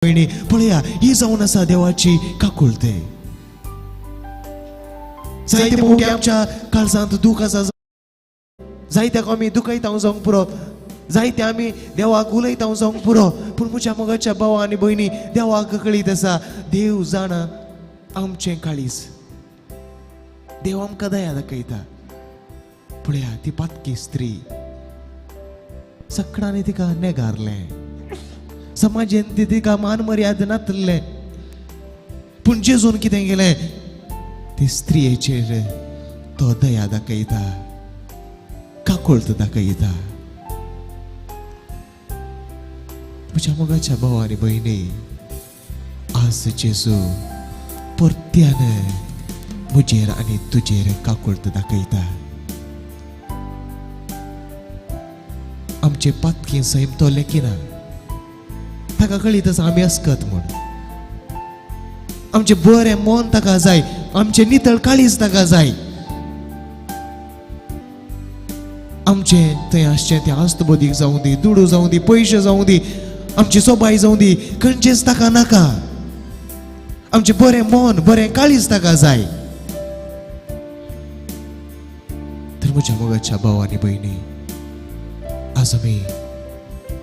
बहिणी पळया ही जाऊन असा देवाची काकुळते. जायते मोठे आमच्या काळजांत दुःख आसा, जायत्याक आमी दुखयता जावंक पुरो, जायते आमी देवाक उलयता जावंक पुरो, पूण म्हज्या मोगाच्या भावा आनी भयणी देवाक कळीत आसा देव जाणा आमचें काळीज. देव आमकां दया दाखयता. पळया ती पातकी स्त्री सकाळांनी तिका नेगारलें, समाजेन तिका मान मर्याद नातले, पूण जेजून कितें केलें ते स्त्रियेचेर तो दया दाखयता, काकुळट दाखयता. म्हज्या मोगाच्या भावा आनी भयणी आज जेजू परत्यान म्हजेर आनी तुजेर काकुळट दाखयता. आमचे पातकी सैम तो लेखिना, ताका कळीत आसा आमी अस्कत म्हूण. आमचे बरें मन ताका जाय, आमचे नितळ काळीज ताका जाय. आमचे थंय आसचें तें आस्तबोदीक जावं दी, दुडू जावं दी, पयशे जावं दी, आमची सोबाय जावं दी, खंयचेच ताका नाका. आमचे बरें मन बरें काळीज ताका जाय. तर म्हज्या मोगाच्या भावा आनी भयणी आज आमी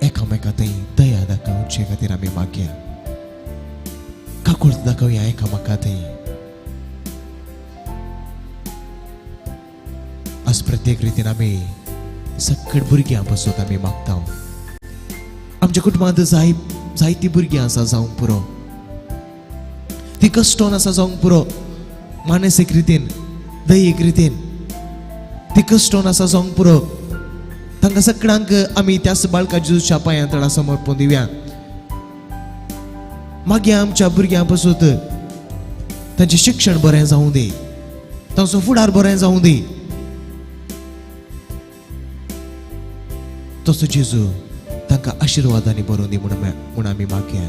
एकामेका थंय दया दाखोवचे खातीर आमी मागया, काकुळट दाखोवया एकामेका थंय. आज प्रत्येक रितीन आमी सगळे भुरग्यां पासून आमी मागता. आमच्या कुटुंबांत जायतीं भुरगीं आसा जावंक पुरो, ती कश्टोन आसा जावंक पुरो, मानसीक रितीन दैहीक रितीन ती कश्टोन आसा जावंक पुरो. तांकां सगळ्यांक आमी त्याच बाळका जेजूच्या पांयां तळा समर्पण दिवया. मागया आमच्या भुरग्यां पासून तांचें शिक्षण बरें जावं दी, तांचो फुडार बरें जावं दी. तसो जेजू तांकां आशिर्वादांनी भरून दी म्हूण आमी मागया.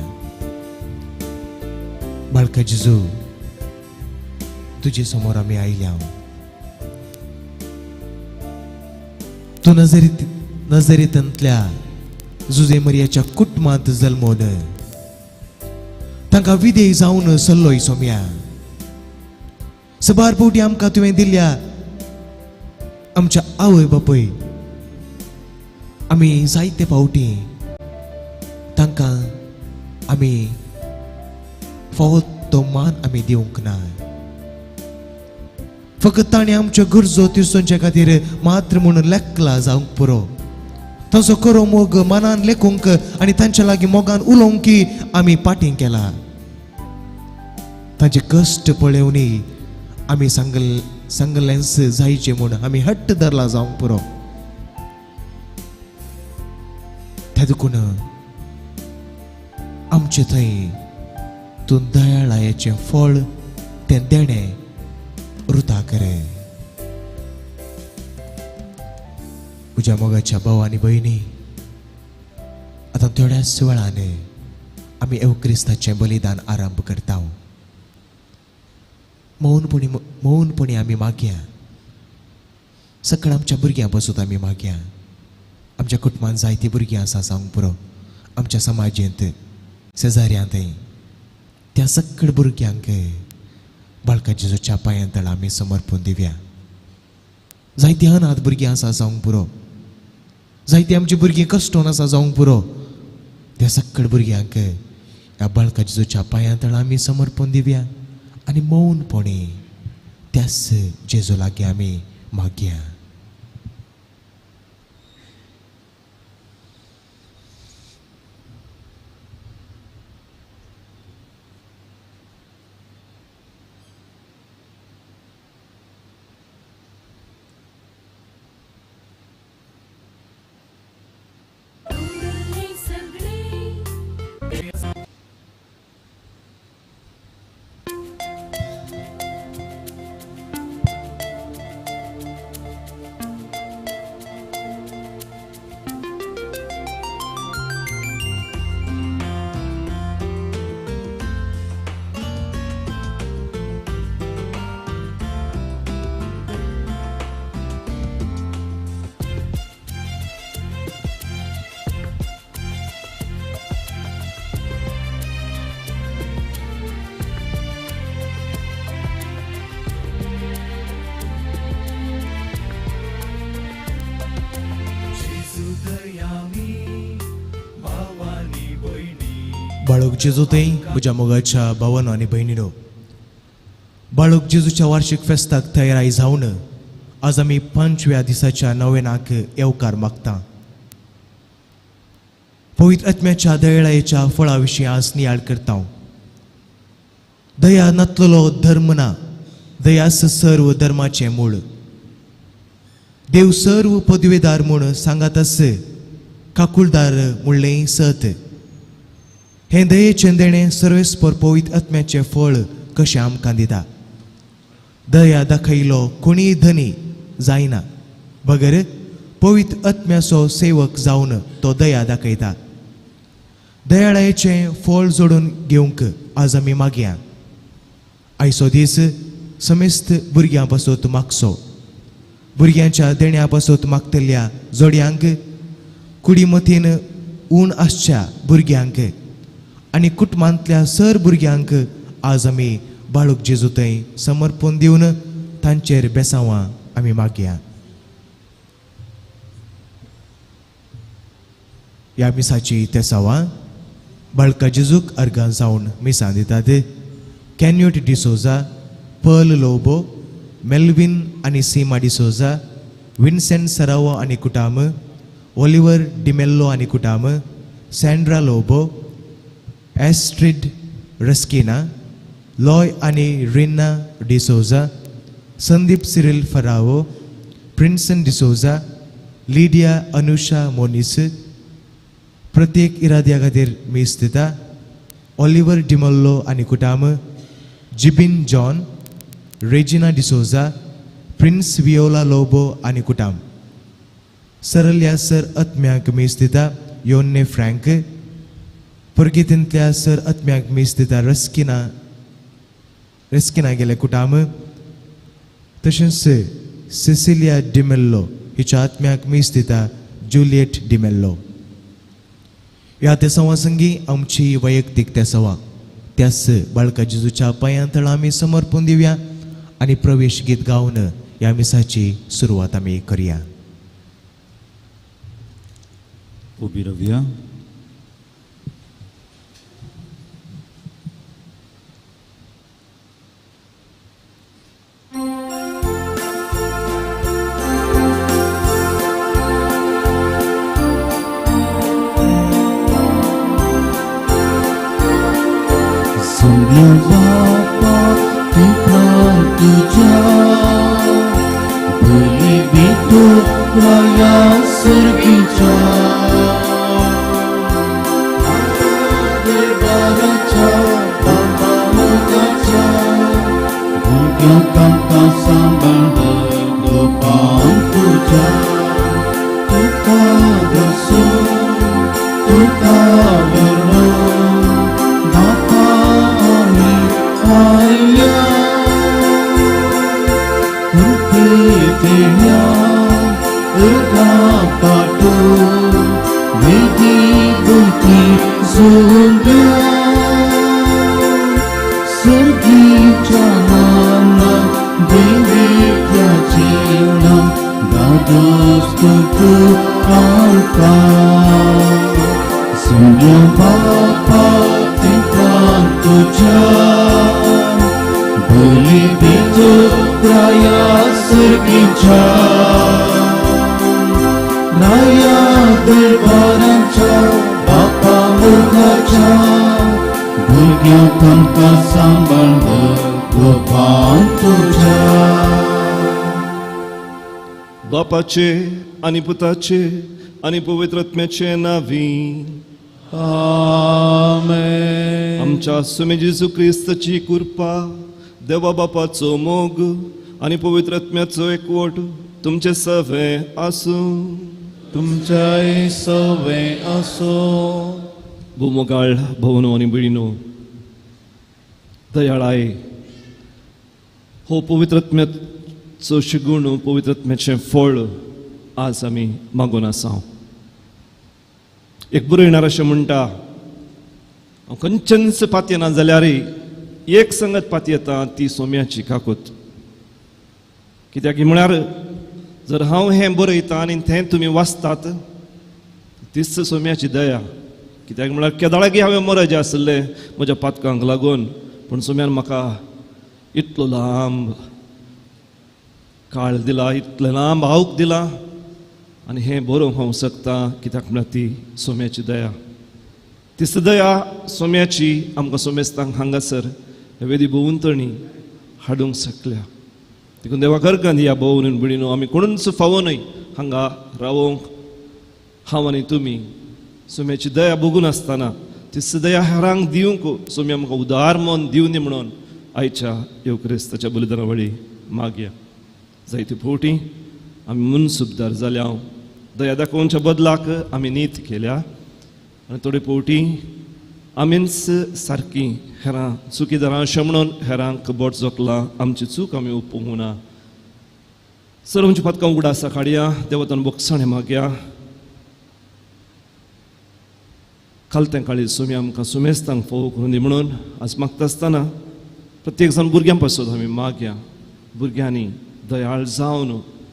बाळका जेजू तुजे समोर आमी आयल्या. तू नजरेंतल्या जुजे मरियाच्या कुटुंबांत जल्मोन तांकां विधेय जावन सल्लोय सोम्या. सबार पोवटी आमकां तुवें दिल्ल्या आमच्या आवय बापूय आमी जायते फावटी तांकां आमी फावो तो मान आमी दिवंक ना. फकत ताणें आमच्यो गरजो तिर्सोवचे खातीर मात्र म्हणून लेखला जावंक पुरो. तांचो खरो मोग मनान लेखूंक आनी तांच्या लागीं मोगान उलोवंक आमी पाटीं केला. तांचे कश्ट पळोवनी आमी सांगलेंच जायचे म्हूण आमी हट्ट धरला जावंक पुरो. त्या देखून आमचे थंय तूं दयाळायेचें फळ तें देणें रुता करे. म्हज्या मोगाच्या भावा आनी भयणी आतां थोड्याच वेळान आमी एवक्रिस्ताचें बलिदान आरंभ करता. मौनपणी आमी मागया. सकळ आमच्या भुरग्यां पासून आमी मागया. आमच्या कुटुंबांत जायतीं भुरगीं आसा जावंक पुरो, आमच्या समाजेंत शेजाऱ्यांत त्या सकळ भुरग्यांक बाळका जेजूच्या पांयां तळा आमी समर्पण दिवया. जायतीं अनाथ भुरगीं आसा जावंक पुरो, जायतीं आमची भुरगीं कश्टोन आसा जावंक पुरो, त्या सकळ भुरग्यांक ह्या बाळका जेजूच्या पांयां तळा आमी समर्पण दिवया. आनी मौनपणी त्याच जेजू लागीं आमी मागया. बाळक जेजू थंय म्हज्या मोगाच्या भावांनो आनी भयणीनो, बाळक जेजूच्या वार्षिक फेस्ताक तयारी जावन आज आमी 5व्या दिसाच्या नोवेनाक येवकार मागता. पवित्र आत्म्याच्या दयाळायेच्या फळा विशीं आज नियाळ करता. दया नातलेलो धर्म ना, दयास सर्व धर्माचें मूळ. देव सर्व पदवेदार म्हूण सांगातस काकुळदार म्हणलें सत. हे दयेचें देणें सर्वेस्पर पवित्र आत्म्याचें फळ कशें आमकां दिता. दया दाखयलो कोणीय धनी जायना, बगर पवित्र आत्म्याचो सेवक जावन तो दया दाखयता. दयाळायेचें फळ जोडून घेवंक आज आमी मागया. आयचो दीस समेस्त भुरग्यां पासत मागचो. भुरग्यांच्या देण्या पासत मागतल्या जोडयांक, कुडीमतीन ऊण आसच्या भुरग्यांक आनी कुटुंबांतल्या सर भुरग्यांक आज आमी बाळक जेजू थंय समर्पण दिवन तांचेर बेसांवां आमी मागया. ह्या मिसाची तेसावां बाळका जेजूक अर्गां जावन मिसां दितात. कॅन्युट डिसोजा, पर्ल लोबो, मेल्विन आनी सीमा डिसोजा, विन्सेंट सरावो आनी कुटाम, ओलिवर डिमेल्लो आनी कुटाम, Sandra Lobo, Astrid Ruskina, Loy आनी Rinna D'Souza, Sandeep Cyril Ferao, Prinson D'Souza, Lydia Anusha Monis. प्रत्येक इराद्या खातीर मीस दिता. ऑलिवर डिमोल्लो आनी कुटाम, Jibin John, Regina D'Souza, Prince Viola Lobo आनी कुटाम. सरल्या सर आत्म्याक मीस दिता. योन्ने फ्रँक. परगेतींतल्या सर आत्म्याक मीस दिता. रेस्किना गेले कुटाम. तशेंच सिसिलिया डिमेल्लो हिच्या आत्म्याक मीस दिता. जुलियट डिमेल्लो. ह्या तेसावां संगी आमची वैयक्तीक तेसावां त्यास बाळका जेजूच्या पांयां तळा आमी समर्पण दिवया आनी प्रवेश गीत गावन ह्या मिसाची सुरवात आमी करया. उबी रावया. Bapak Tuhan tuja beli bitu raya sergica berbaraca bapa mukaca bukan kata sambal berdepan tuja tuka bersun tuka berlong Tinya ergapatu Medi bunti zunda Sergi janana Dewi yacina Dados tutu angka Sembilan bapa tingkang tujan Beli bitu raya sergica Raya berbaranca Bapa mukaca Bergiatan kasambal berdepan tuja बापाचे आणि पुताचे आणि पवित्र आत्म्याचे नावी आमेन. आमच्या सुमे जेजू क्रिस्ताची कृपा, देवा बापाचो मोग आणि पवित्र आत्म्याचो एकवट तुमचे सवे आसूं. तुमच्याय सवे असो. भुमोगाळ भवनो आणि बिळीनो, दयाळाय हो पवित्र आत्म्याचो शिगूण, पवित्र आत्म्याचें फळ आज आमी मागून आसा. एक बरयणार अशें म्हणटा, हांव खंयचेंच पातयेना जाल्यार एक संगत पातयेता ती सोम्याची काकूत. कित्याक म्हळ्यार जर हांव हें बरयतां आनी तें तुमी वाचतात, तीच सोम्याची दया कित्याक म्हळ्यार केदाळाकी हांवें मरजे आसले म्हज्या पातकांक लागून, पूण सोम्यान म्हाका इतलो लांब काळ दिला, इतले लांब आऊक दिला, आनी हें बरोवंक हांव शकता कित्याक म्हळ्यार ती सोम्याची दया. ती दया सोम्याची आमकां सोमेस्तांक हांगासर वेदी भोंवतणी हाडूंक शकल्या. देखून देवा करकंद ह्या भोंवून बिडीनो आमी कोणूच फावोनय हांगा रावोंक हांव आनी तुमी सोम्याची दया बघून आसतना ती दया हेरांक दिवंक सोम्या आमकां उदार मन दिवं दी म्हणून आयच्या येव क्रिस्ताच्या बलिदाना वळी मागया. जायते फावटी आमी मनसुबदार जाल्या, दया दाखोवच्या बदलाक आमी नीत केल्या, आनी थोडे फावटी आमीच सारकी हेरां चुकीदारां अशें म्हणून हेरांक बोट जोखलां, आमची चूक आमी ओपूंक ना. सर आमच्या पदकां उगडासा काडया, देवतान बोगसाणें मागया. खालतें काळी सोमी आमकां सुमेस्तांक फोव करून दी म्हणून आज मागता आसतना प्रत्येक जाण भुरग्यां पासून आमी मागया. भुरग्यांनी दयाळ जावन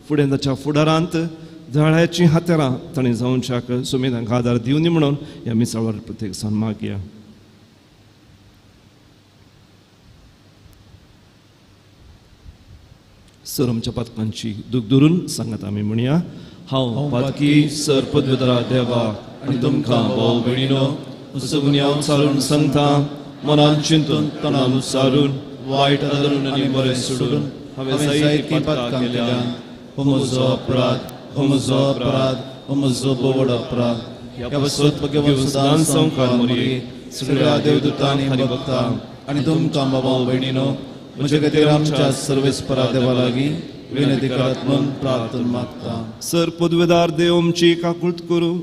फुडें ताच्या फुडारांत दयाळ्याची हातेरां ताणें जावच्याक सोमी तांकां आदार दिवं दी म्हणून ह्या मिसाळार प्रत्येक जाण मागया. सर आमच्या पातकांची दूख धरून सांगात आमी म्हणया. हांव पातकी सर पदवेदारा देवाक आनी तुमकां भाव भयणीनो उसगून हांव चालून सांगता, मनान चिंतून तणान उसारून वायट धरून आनी बरें सोडून हांवें जायतीं पातकां केल्यान हो म्हजो अपराध, हो म्हजो अपराध, हो म्हजो बोवड अपराध. ह्या बसत भगवंतान संवकार मोरी सगळ्या देवदूतांनी हरिभक्तां आनी तुमकां भाव भयणीनो म्हजे खातीर आमच्या सर्वेस्परा देवा लागीं विनंती करात म्हणून प्रार्थना मागता. सर पदवेदार देव आमची काकुळट करूं,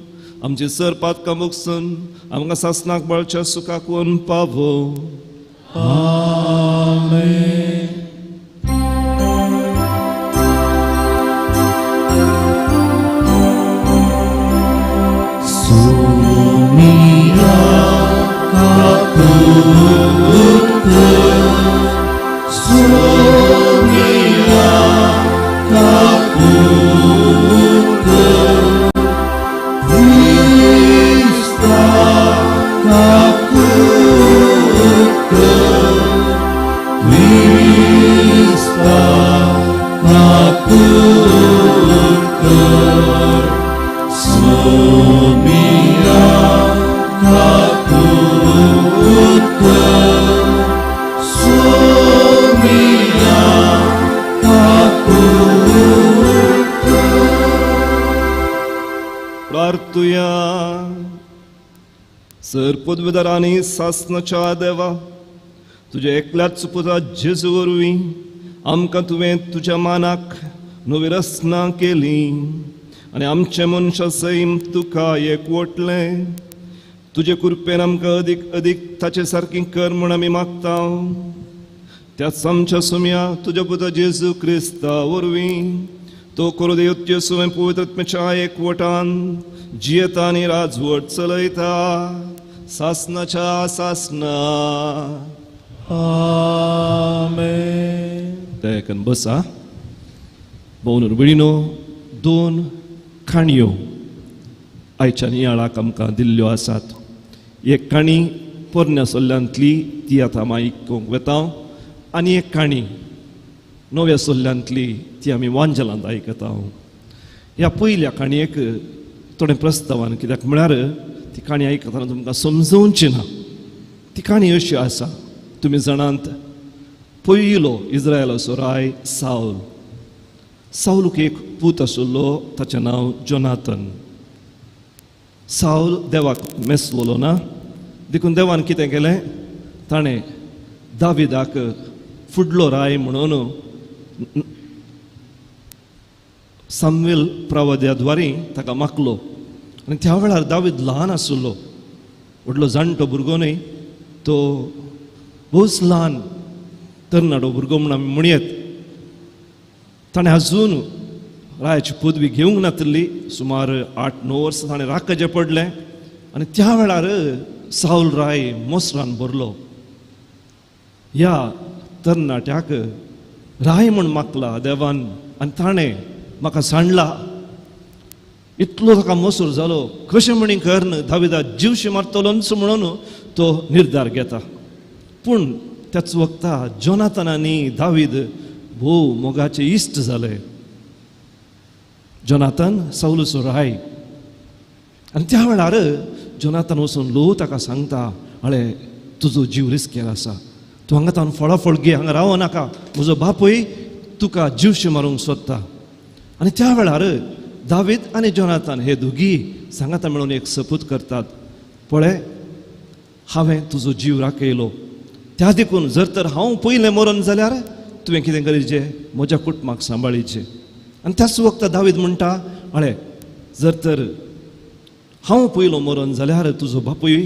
आमची सर पातकां मोगसून आमकां सासनाक बळच्या सुखाक व्हरून पावो. आमेन. सोमिया काकुळट सोमिया काकुळट क्रिस्ता काकुळट क्रिस्ता काकुळट सोमिया काकुळट सोमिया काकुळट. प्रार्थुया. सर पदवेदारांनी सासनाच्या देवा तुझ्या एकल्याच पुता जेजू वरवीं आमकां तुवें तुज्या मानाक नवी रचना केली आनी आमचे मनशा सैम तुका एकवटलें. तुजे कृपेन आमकां अदीक अदीक ताचे सारकी कर म्हूण आमी मागता. त्याच आमच्या सुम्या तुज्या पुता जेजू क्रिस्ता वरवीं तो करू देवत्य सुवें पवित्रात्म्याच्या एकवटान जियेता आनी राजवट चलयता सासनाच्या सासना. आमेन. तेकन बसा. भोवनूर बिडीनो दोन काणयो आयच्या नियाळाक आमकां दिल्ल्यो आसात. एक काणी पोरण्या सोल्ल्यांतली ती आतां आमी आयकूंक वेता, आनी एक काणी नव्या सोल्ल्यांतली ती आमी वांजलांत आयकता. ह्या पयल्या काणयेक थोडें प्रस्तावान, कित्याक म्हळ्यार ती काणी आयकतना तुमकां समजोवची ना. ती काणी अशी आसा, तुमी जाणात पयलो इस्रायलाचो राय साऊल. साऊलक एक पूत आशिल्लो, ताचें नांव जोनाथन. साऊल देवाक मेसलोलो ना, देखून देवान कितें केलें, ताणें दाविदाक फुडलो राय म्हणून सामुएल प्रवाद्याद्वारे ताका मागलो. आनी त्या वेळार दावीद ल्हान आशिल्लो, व्हडलो जाणटो भुरगो न्हय, तो भोस ल्हान तरणाटो भुरगो म्हूण आमी म्हणयत. ताणें आजून रायाची पदवी घेवंक नातली. सुमार 8-9 वर्सां ताणें राखजे पडलें. आनी त्या वेळार साऊल राय मोसरान भरलो. ह्या तरणाट्याक राय म्हूण मागला देवान, आनी ताणें म्हाका सांडला इतलो ताका मसूर जालो कशें म्हणी करन दाविदा जीवशी मारतलोच म्हणून तो निर्धार घेता. पूण त्याच वक्ता जोनाथन आनी दावीद भोव मोगाचे इश्ट जाले. जोनाथन साऊलचो राय आनी त्या वेळार जोनाथन वचून लो ताका सांगता हळे तुजो जीव रिस्केर आसा, तूं हांगा तावन फळाफळ घे, हांगा रावो नाका, म्हजो बापूय तुका जीवशी मारूंक सोदता. आनी त्या वेळार दावीद आनी जोनाथन हे दोगी सांगाता मेळून एक सपूत करतात, पळय हांवें तुजो जीव राखयलो, त्या देखून जर तर हांव पयलें मरोन जाल्यार तुवें कितें करीचें, म्हज्या कुटुंबाक सांबाळीचें. आनी त्याच वक्ता दावीद म्हणटा हळे जर तर हांव पयलो मरोन जाल्यार तुजो बापूय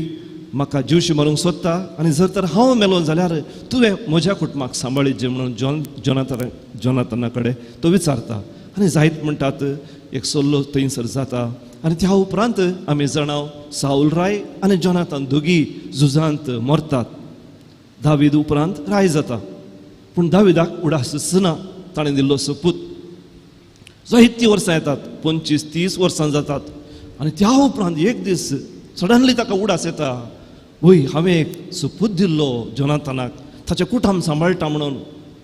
म्हाका जीवशी मारूंक सोदता, आनी जर तर हांव मेलो जाल्यार तुवें म्हज्या कुटुंबाक सांबाळीचें म्हणून जोनाथना कडेन तो विचारता. आनी जायत म्हणटात एक सल्लो थंयसर जाता. आनी त्या उपरांत आमी जाणाव साऊल राय आनी जोनाथन दोगी झुजांत मरतात. दावीद उपरांत राय जाता. पूण दाविदाक उडास दिसना, ताणें दिल्लो सपूत. जायतीं वर्सां येतात, 25-30 वर्सां जातात. आनी त्या उपरांत एक दीस सडनली ताका उडास येता, वय हांवें एक सपूत दिल्लो जोनाथनाक, ताचें कुटुंब सांबाळटा म्हणून.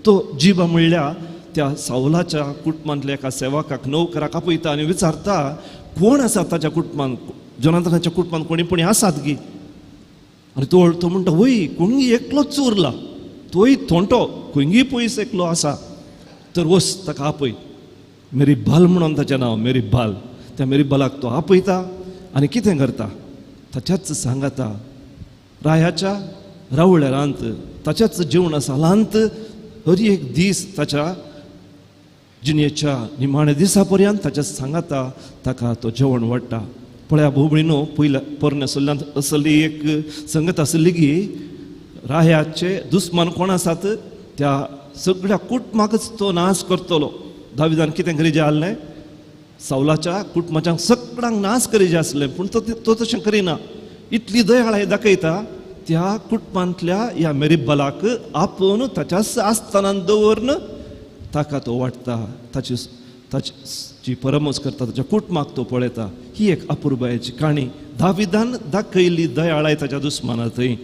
तो जिबा म्हणल्या त्या साऊलाच्या कुटुंबांतल्या एका सेवकाक नोकराक आपयता आनी विचारता कोण आसा ताच्या कुटुंबांत, जोनाथनाच्या कुटुंबांत कोणी पूण आसात गी. आनी तो म्हणटा वय कोंगी एकलोच उरला, तोय थोंटो कोंगी पयस एकलो आसा, तर वस ताका आपय. मेरीबाल म्हणून ताचें नांव, मेरीबाल. त्या मेरीबालाक तो आपयता आनी कितें करता ताच्याच सांगाता रायाच्या रावळेरांत, ताच्याच जेवणा सालांत हर एक दीस ताच्या जिणेच्या निमाणे दिसा पर्यंत ताच्या सांगाता ताका तो जेवण वाडटा. पळया भोवणीनो, पयल्या पोरण्या असली एक संगत आसली की रायाचे दुस्मान कोण आसात त्या सगळ्या कुटुंबाकच तो नाश करतलो. दाविदान कितें करीचें आसलें, साऊलाच्या कुटुंबाच्या सगळ्यांक नाश करीचें आसलें, पूण तो तशें करिना. इतली दयाळ दाखयता त्या कुटुंबांतल्या ह्या मेरीबालाक आपूण ताच्याच आस्थानांत दवरून ताका तो वाडटा, ताची परमोस करता, ताच्या कुटुंबाक तो पळयता. ही एक अपुर्बायेची काणी दाविदान दाखयली दयाळाय ताच्या दुस्माना थंय,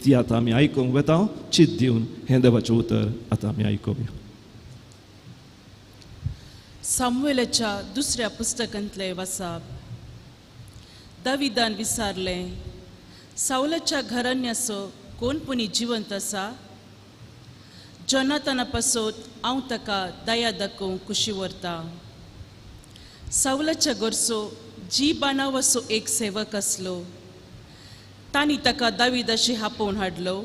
ती आतां आमी आयकूंक वेता. चित दिवन हें देवाचें उतर आतां आमी आयकुया. सामुएलाच्या दुसऱ्या पुस्तकांतले वाचप. दाविदान विचारलें, साऊलाच्या घराण्याचो कोण पुनी जिवंत आसा? जोनाथना पासत हांव ताका दया दाखोवंक कुशी व्हरता. साऊलाच्या घरचो जीबा नांवाचो एक सेवक आसलो. तांणी ताका दाविदाशी हापोवन हाडलो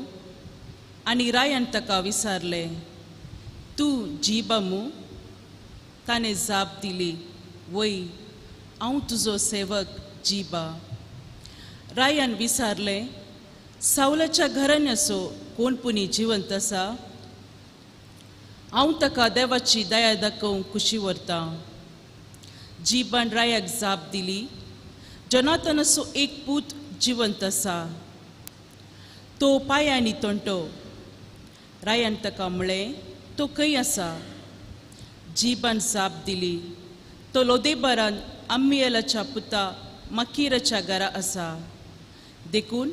आनी रायान ताका विचारलें, तूं जीबा मू? ताणें जाप दिली, वय हांव तुजो सेवक जीबा. रायान विचारलें, साऊलाच्या घराण्याचो कोण पुनी जिवंत आसा? हांव ताका देवाची दया दाखोवंक कुशी व्हरता. जीबान रायाक जाप दिली, जोनाथनाचो एक पूत जिवंत आसा, तो पांयांनी तोंटो. रायान ताका म्हळें, तो खंय आसा? जीबान जाप दिली, तो लोदेबारान अम्मियेलाच्या पुता मकीराच्या घरा आसा. देखून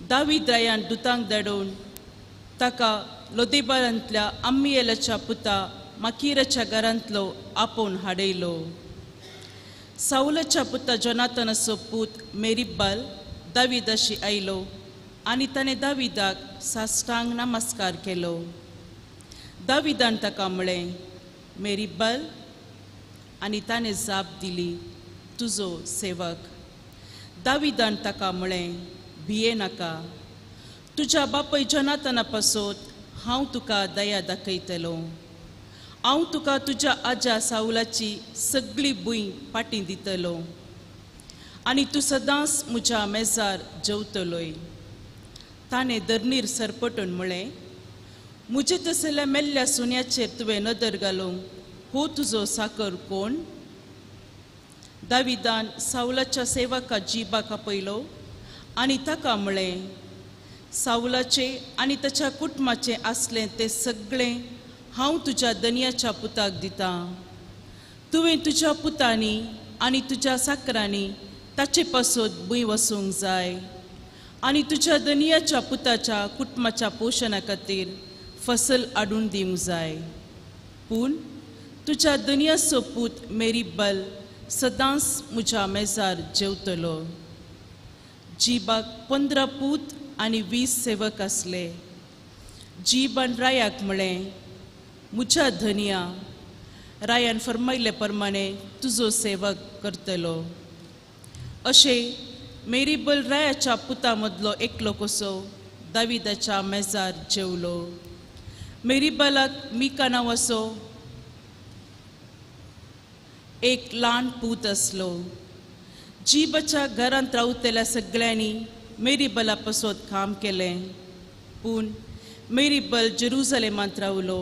दावीद रायान दुतांक धाडून ताका लोदेबारांतल्या अम्मियेलाच्या पुता मकीराच्या घरांतलो आपोवन हाडयलो. साऊलाच्या पुता जोनाथनाचो पूत मेरीबाल दाविदाशी आयलो आनी ताणें दाविदाक साश्टांग नमस्कार केलो. दाविदान ताका म्हळें, मेरीबाल, आनी ताणें जाप दिली, तुजो सेवक. दाविदान ताका म्हळें, भिये नाका, तुज्या बापाय जोनाथना पासत हांव तुका दया दाखयतलो. हांव तुका तुज्या आजा साऊलाची सगळी भूंय पाटी दितलो आनी तूं सदांच म्हज्या मेजार जेवतलोय. ताणें धर्नीर सरपटून म्हळें, म्हजे तसल्या मेल्ल्या सुन्याचेर तुवें नदर घालूंक हो तुजो साकर कोण? दाविदान साऊलाच्या सेवका जीबाक आपयलो आनी ताका म्हळें, साऊलाचे आनी ताच्या कुटुंबाचें आसलें तें सगळें हांव तुज्या दनयाच्या पुताक दितां. तुवें तुज्या पुतांनी आनी तुज्या साकरांनी ताचे पासत भूंय वसूंक जाय आनी तुज्या दनियाच्या पुताच्या कुटुंबाच्या पोशणा खातीर फसल हाडून दिवंक जाय. पूण तुज्या दनियाचो पूत मेरीबल सदांच म्हज्या मेजार जेवतलो. जीबाक 15 पूत आनी 20 सेवक असले. जीबान रायाक म्हळें, म्हज्या धनिया, रायान फरमायले प्रमाणे तुजो सेवक करतलो. अशें मेरीबल रायाच्या पुता मदलो एकलो कसो दाविदाच्या मेजार जेवलो. मेरीबलाक मिका नांवाचो एक ल्हान पूत असलो. जीबाच्या घरांत रावतल्या सगळ्यांनी मेरीबला पासत काम केलें. पूण मेरीबल जेरुसलेमांत रावलो,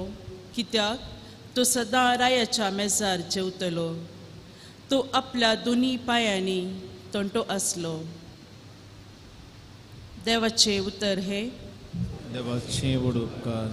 कित्याक तो सदां रायाच्या मेजार जेवतलो. तो आपल्या दोनी पांयांनी तंटो आसलो. देवाचे उतर हे. देवाचे व्हड उपकार.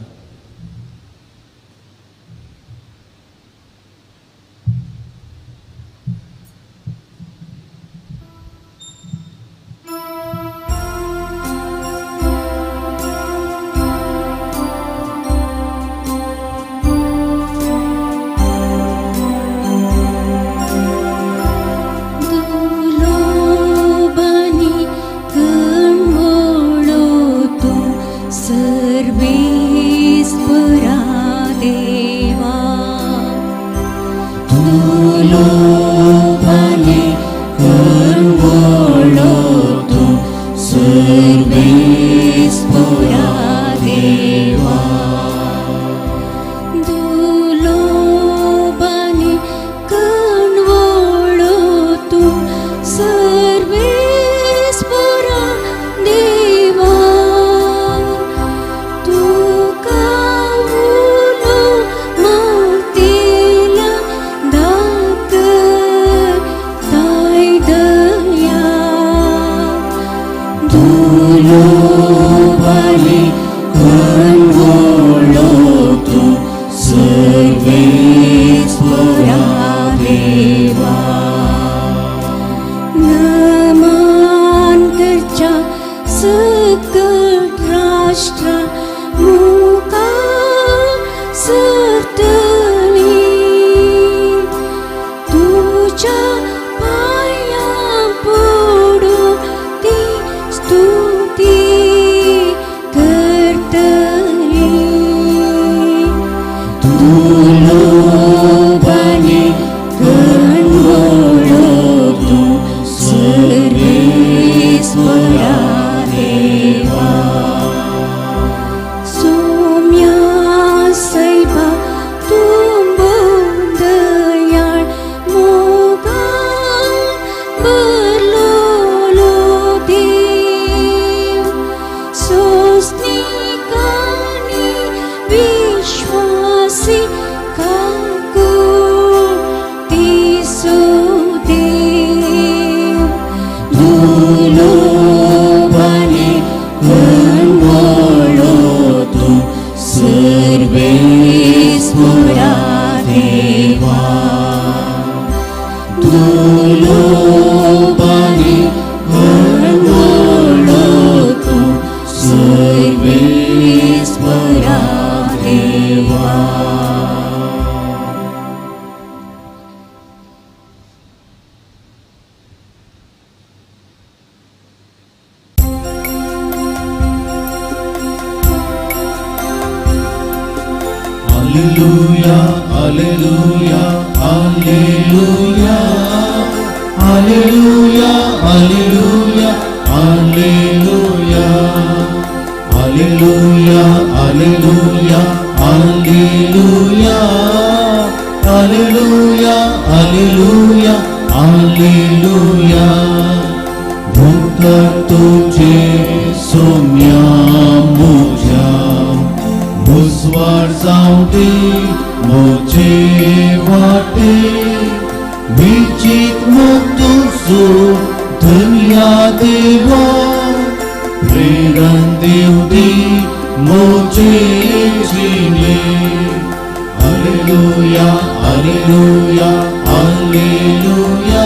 Alleluia, alleluia, Alleluia,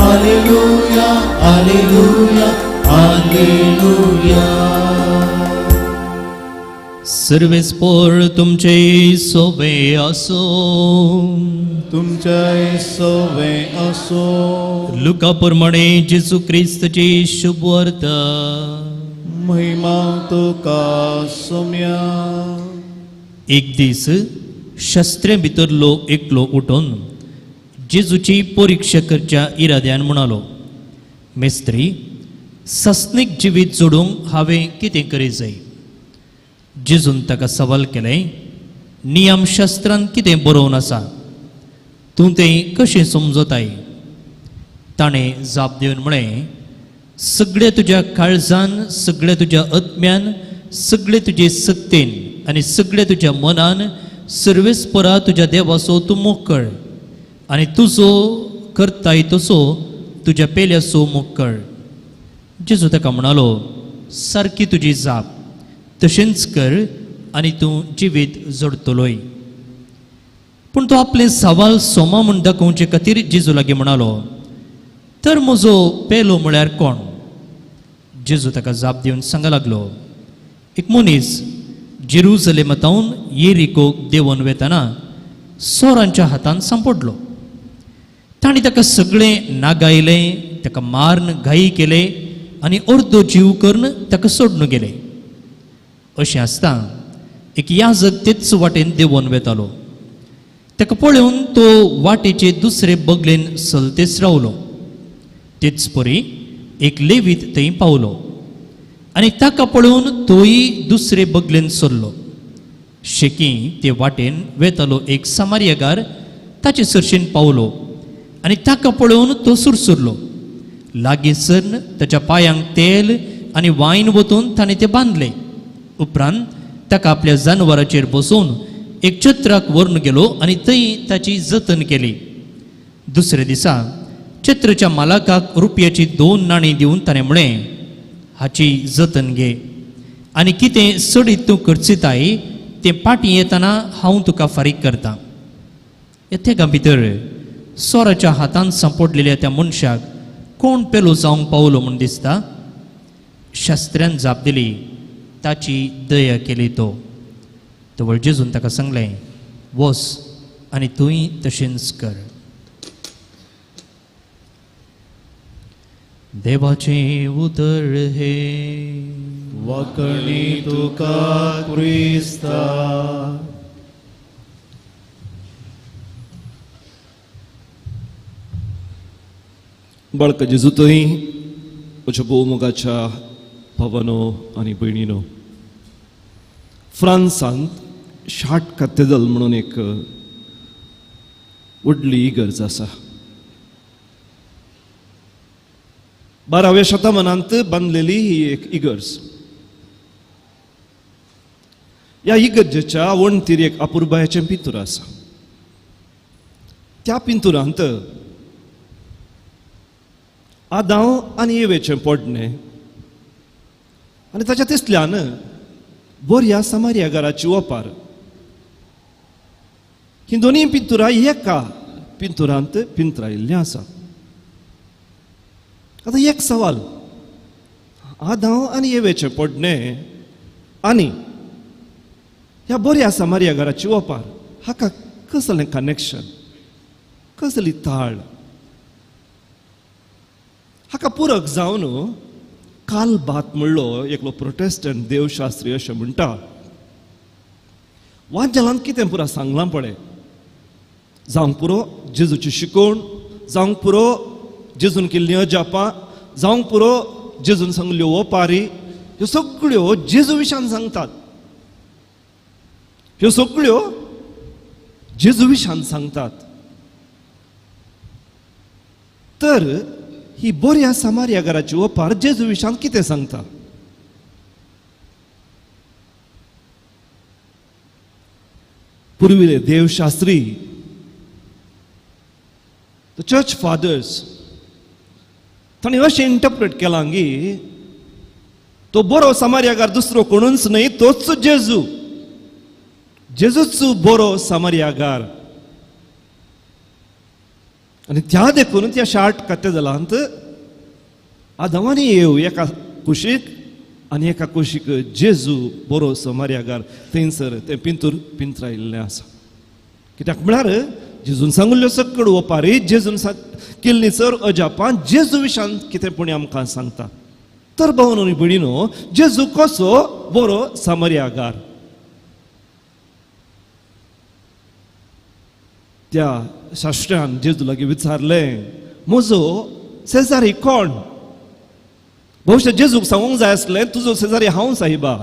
Alleluia, Alleluia, Alleluia. सर्वेस्पोर तुमचे सोबे असो. तुमच्या सोवे असो. लुका प्रमाणे जेजू ख्रिस्ताची शुभ वार्ता. महिमा तुका सोम्या. एक दीस शस्त्रे भितरलो एकलो उठून जेजूची परीक्षा करच्या इराद्यान म्हणालो, मेस्त्री, सस्नीक जिवीत जोडूंक हांवें कितें करी जाय? जेजून ताका सवाल केले, नियमशास्त्रांत कितें बरोवन आसा? तूं तें कशें समजताय? ताणें जाप दिवन म्हळें, सगळ्या तुज्या काळजान, सगळ्या तुज्या आत्म्यान, सगळे तुजे सत्तेन आनी सगळ्या तुज्या मनान सर्वेस्परा तुज्या देवाचो तूं मोग कर आनी तुजो करताय तसो तुज्या पेल्याचो मोग कर. जेजू ताका म्हणालो, सारकी तुजी जाप, तशेंच कर आनी तूं जिवीत जोडतलोय. पूण तो आपले सवाल सोमा म्हूण दाखोवचे खातीर जेजू लागीं म्हणालो, तर म्हजो पेलो म्हळ्यार कोण? जेजू ताका जाप दिवन सांगूंक लागलो, एक मनीस जेरुसलेमांतावन येरिकोक देंवन वेताना सोरांच्या हातान सांपडलो. तांणी ताका सगळें नागायलें, ताका मारून घाई केले आनी अर्दो जीव करून ताका सोडून गेले. अशें आसता एक याजक तेच वाटेन देंवन वेतालो. ताका पळोवन तो वाटेचे दुसरे बगलेन सलतेच रावलो. तेच परी एक लेवीत थंय पावलो आनी ताका पळोवन तोय दुसरे बगलेन सरलो. शेकी ते वाटेन वेतालो एक सामारियागार ताचे सरशेन पावलो आनी ताका पळोवन तो सुरसुरलो. लागींसर ताच्या पांयांक तेल आनी वायन वतून ताणें ते बांदले. उपरांत ताका आपल्या जानवराचेर बसोवन एक छत्राक व्हरून गेलो आनी थंय ताची जतन केली. दुसरे दिसा छत्राच्या मालकाक रुपयाची 2 नाणी दिवन ताणें म्हळें, हाची जतन घे आनी कितें सडीत तूं खर्चिताय तें पाटी येताना हांव तुका फारीक करतां. येतेका भितर सोराच्या हातान सांपडलेल्या त्या मनशाक कोण पेलो जावंक पावलो म्हूण दिसता? शास्त्र्यान जाप दिली, ताची दया केली तो. तवळ जेजून ताका सांगलें, वस आनी तूंय तशेंच कर. देवाचें उतर हे. वखणी तुका क्रिस्ता. बाळका जेजू थंय म्हज्या भोवमुगाच्या भावानो आनी भयणीनो, फ्रांसांत शार्ट कॅथेड्रल म्हणून एक व्हडली इगर्ज आसा. 12व्या शतमानांत बांदलेली ही एक इगर्ज. ह्या इगर्जेच्या वणटीर एक अपुर्बायेचें पिंतूर आसा. त्या पिंतुरांत आदांव आनी एवेचें पडणें आनी ताच्या तिसल्यान बऱ्या सामारियागाराची ओपार, ही दोनी पिंतुरां एका पिंतुरांत पिंतरायिल्लीं आसा. आतां एक सवाल, आदांव आनी एवेचें पडणें आनी ह्या बऱ्या सामारियागाराची ओपार हाका कसलें कनेक्शन, कसली ताळ? हाका पुरक जावन काल बात म्हणलो एकलो प्रोटेस्टंट देवशास्त्री अशें म्हणटा, वांजेलांत कितें पुरा सांगलां पळय, जावंक पुरो जेजूची शिकोवण, जावंक पुरो जेजून केल्लीं अजापां, जावंक पुरो जेजून सांगल्यो ओपारी, ह्यो सगळ्यो जेजू विशयान सांगतात. ह्यो सगळ्यो जेजू विशयान सांगतात. तर ही बऱ्या सामारियागाराची ओपार जेजू विशयान कितें सांगता? पुर्विले देवशास्त्री, द चर्च फादर्स, ताणें अशें इंटरप्रेट केलां की तो बरो सामारियागार दुसरो कोणूच न्हय, तोच जेजू. जेजूच बरो सामारियागार. आनी त्या देखून त्या शार्ट कते जालांत आदामानी येव एका कुशीक आनी एका कुशीक जेजू बरो समार्यागार थंयसर ते पिंतरायिल्लें आसा. कित्याक म्हळ्यार जेजून सांगिल्ल्यो सकड ओपारी जेजून केल्ली सर अजापां जेजू विशयान कितें पुणी आमकां सांगता. तर भावन आनी भयणीनो, जेजू कसो बरो समार्यागार. त्या शास्त्रान जेजू लागीं विचारलें, म्हजो शेजारी कोण? भविष्य जेजूक सांगूंक जाय आसलें, तुजो शेजारी हांव साहिबा,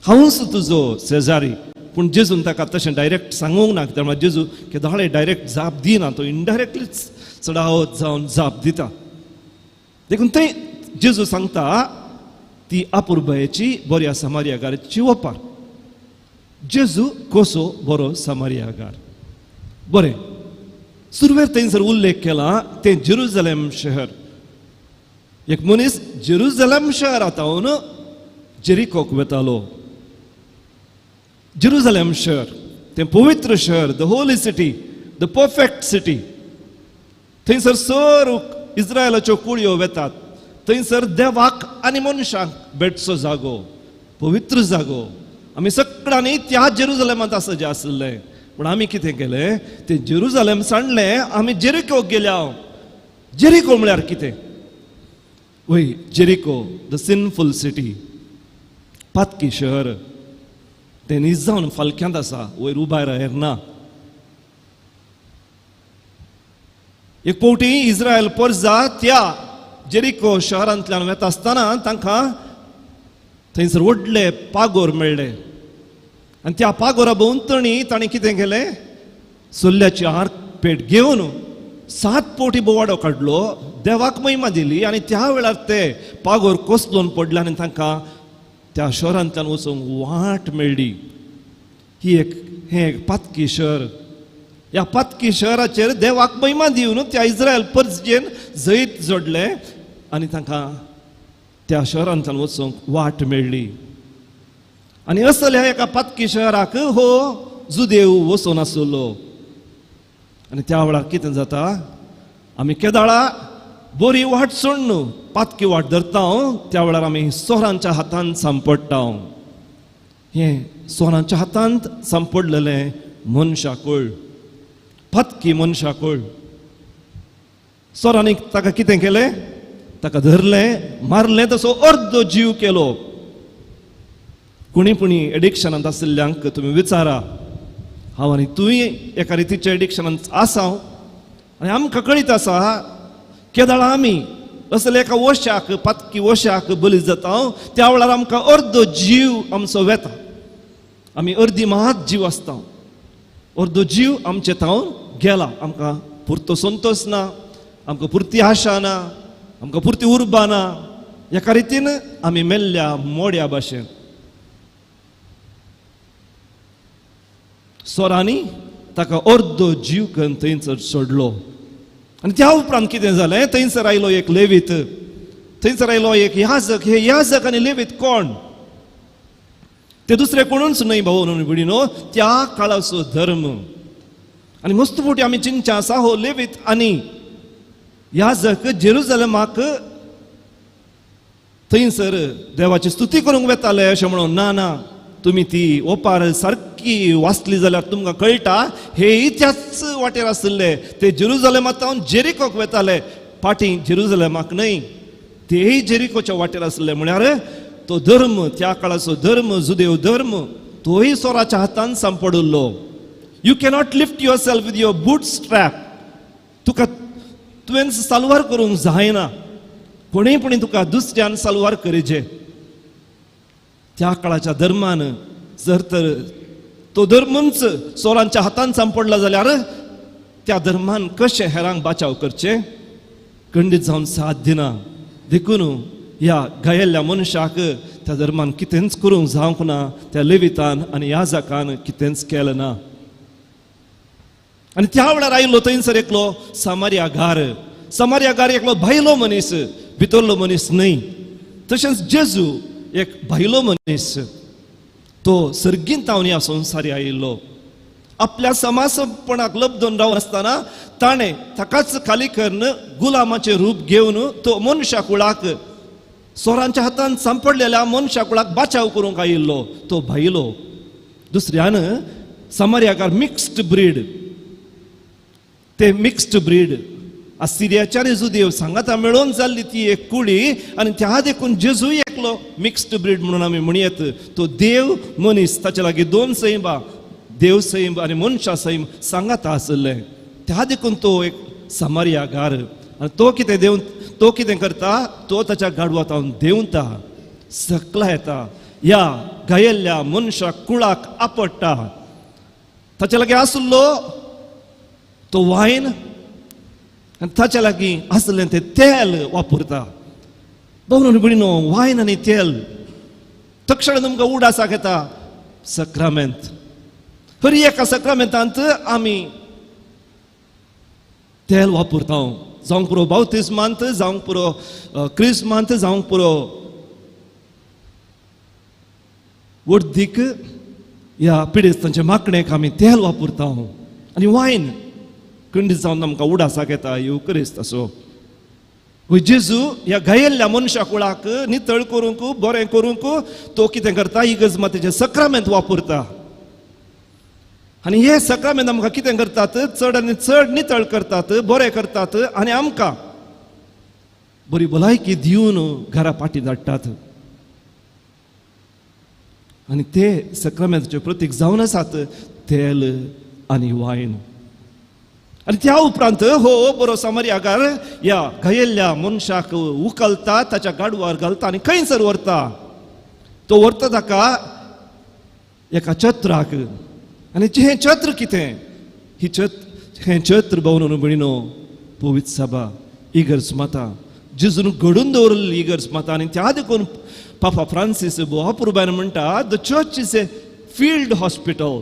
हांवूच तुजो शेजारी. पूण जेजून ताका तशें डायरेक्ट सांगूंक ना, कित्याक जेजू केदाळे डायरेक्ट जाप दिना, तो इनडायरेक्टलीच चडावत जावन जाप दिता. देखून थंय जेजू सांगता ती अपुर्बायेची बऱ्या समार्यागाराची ओपार. जेजू कसो बरो समार्यागार. बरें, सुरवेर थंयसर उल्लेख केला तें जेरुजलेम शहर. एक मनीस जेरुजलेम शहरांतल्यान जेरिकोक वतालो. जेरुजलेम शहर तें पवित्र शहर, the holy city, the perfect city. थंयसर सर इस्रायलाच्यो कुळयो वेतात. थंयसर देवाक आनी मनशांक भेटचो जागो, पवित्र जागो. आमी सगळ्यांनी त्या जेरुजलेमांत आसचे आसले, पूण आमी कितें केलें, तें जेरुजलेम सांडलें, आमी जेरिकोक गेल्या. जेरिको म्हळ्यार कितें? वय जेरिको, द सिनफूल सिटी, पातकी शहर. तें नीज जावन फालक्यांत आसा, वयर उबाय रायर ना. एक फावटी इस्रायल परजा त्या जेरिको शहरांतल्यान वेता आसतना तांकां थंयसर व्हडले पागोर मेळ्ळे. आनी त्या पागोरा भोंवतणी तांणी कितें केलें, सोल्ल्याची आर्क पेट घेवन 7 फावटी बोवाडो काडलो, देवाक महिमा दिली. आनी त्या वेळार ते पागोर कोसलोवन पडले आनी तांकां त्या शहरांतल्यान वचूंक वाट मेळ्ळी. हें एक पातकी शहर. ह्या पातकी शहराचेर देवाक महिमा दिवन त्या इस्रायल परजेन जैत जोडले आनी तांकां त्या शहरांतल्यान वचूंक वाट मेळ्ळी. आनी असल्या एका पातकी शहराक हो जुदेव वचून आसलो. आनी त्या वेळार कितें जाता, आमी केदाळा बरी वाट सोडून पातकी वाट धरता, त्या वेळार आमी सोरांच्या हातांत सांपडटा. हें सोरांच्या हातांत सांपडलेलें मनशाकूळ, पातकी मनशाकूळ. सोरांनी ताका कितें केलें, ताका धरलें, मारलें, तसो अर्दो जीव केलो. कुणी एडिक्शनांत आशिल्ल्यांक तुमी विचारा, हांव आनी तुंय एका रितीच्या एडिक्शनांत आसा. आनी आमकां कळीत आसा केदाळा आमी असले एका वशाक, पातकी वशाक बली जाता, त्या वेळार आमकां अर्दो जीव आमचो वेता. आमी अर्दी मात जीव आसता, अर्दो जीव आमचे थावन गेला. आमकां पुरतो संतोश ना, आमकां पुरती आशा ना, आमकां पुरती उर्बा ना. एका रितीन आमी मेल्ल्या मोड्या भाशेन. सोरांनी ताका अर्दो जीव करून थंयसर सोडलो. आनी त्या उपरांत कितें जालें, थंयसर आयलो एक लेवीत, थंयसर आयलो एक याजक. हे याजक आनी लेवीत कोण? ते दुसरे कोणूच न्हय भाऊ न्हू भयणीनो, त्या काळाचो धर्म. आनी मस्त फावटी आमी चिंतचे आसा, हो लेवीत आनी याजक जेरुजलेमाक थंयसर देवाची स्तुती करूंक वेताले अशें म्हणून ना, तुमी ती ओपार सारकी वाचली जाल्यार तुमकां कळटा, हे त्याच वाटेर आसले. ते जेरुजलेमांतल्यान जेरिकोक वेताले, फाटीं जेरुजलेमाक न्हय, तेय जेरिकोच्या वाटेर आसले. म्हळ्यार तो धर्म, त्या काळाचो धर्म, जुदेव धर्म, तोय सोराच्या हातांत सांपडलो. You cannot lift yourself with your bootstrap. तुका तुवें सालवार करूंक जायना, कोणीय तुका दुसऱ्यान सालवार करीचे. त्या काळाच्या धर्मान जर तर तो धर्मच सोरांच्या हातांत सांपडला जाल्यार त्या धर्मान कशें हेरांक बाचाव करचे, खंडीत जावन साथ दिना. देखून ह्या गायल्ल्या मनशाक त्या धर्मान कितेंच करूंक जावंक ना. त्या लेवितान आनी याजकान कितेंच केलें ना. आनी त्या वेळार आयलो थंयसर एकलो समार्यागार एकलो भायलो मनीस, भितरलो मनीस न्हय. तशेंच जेजू एक भायलो मनीस, तो सर्गींत ह्या संवसारी आयिल्लो. आपल्या समासपणाक लबदून रावन आसतना ताणें ताकाच खाली करून गुलामाचें रूप घेवन तो मनशा कुळाक सोरांच्या हातान सांपडलेल्या मनशा कुळाक बाचाव करूंक आयिल्लो तो भायलो. दुसऱ्यान समारियाकार मिक्स्ड ब्रीड, ते मिक्स्ड ब्रीड आसिरियाच्या आनी जुदेव सांगाता मेळोवन जाल्ली ती एक कुळी आनी त्या देखून जेजूय एकलो मिक्स्ड ब्रीड म्हणून आमी म्हणयत. तो देव मनीस ताचे लागीं दोन सैमा, देव सैम आनी मनशा सैम सांगाता आसले. त्या देखून तो एक समारियागार आनी तो कितें करता, तो ताच्या गाडवातावन देंवता, सकला येता, ह्या गायल्ल्या मनशा कुळाक आपडटा. ताचे लागीं आसलो तो वायन आनी ताचे लागीं आसलें तें तेल वापरता. भोवून भयणीनो, वायन आनी तेल तक्षण तुमकां उडासाक येता सक्रामेंत. हर एका सक्रामेंतांत आमी तेल वापरता. जावंक पुरो बावतिस्मांत, जावंक पुरो क्रिस्मांत, जावंक पुरो वर्दीक ह्या पिडेस्तांचे माकणेक आमी तेल वापरता. आनी वायन खंडीत जावन आमकां उडासाक येता युकरिस्त असो. जेजू ह्या गायल्ल्या मनशा कुळाक नितळ करूंक, बरें करूंक तो कितें करता, इगर्जमातेचें सक्रामेंत वापरता. आनी हे सक्रामेंत आमकां कितें करतात, चड आनी चड नितळ करतात, बरें करतात आनी आमकां बरी भलायकी दिवन घरा पाटी धाडटात. आनी ते सक्रामेंताचे प्रतीक जावन आसात तेल आनी वायन. आनी त्या उपरांत हो बरो समारियागार ह्या गायल्ल्या मनशाक उखलता, ताच्या गाडवार घालता आनी खंयसर व्हरता. तो व्हरता ताका एका छत्राक. आनी हें छत्र कितें, हें छत्र भोवन भयणीनो पवित्र सभा, इगर्ज माता, जेजून घडून दवरली इगर्ज माता. आनी त्या देखून पापा फ्रांसीस बोहापुरबान म्हणटा, the church is a field hospital.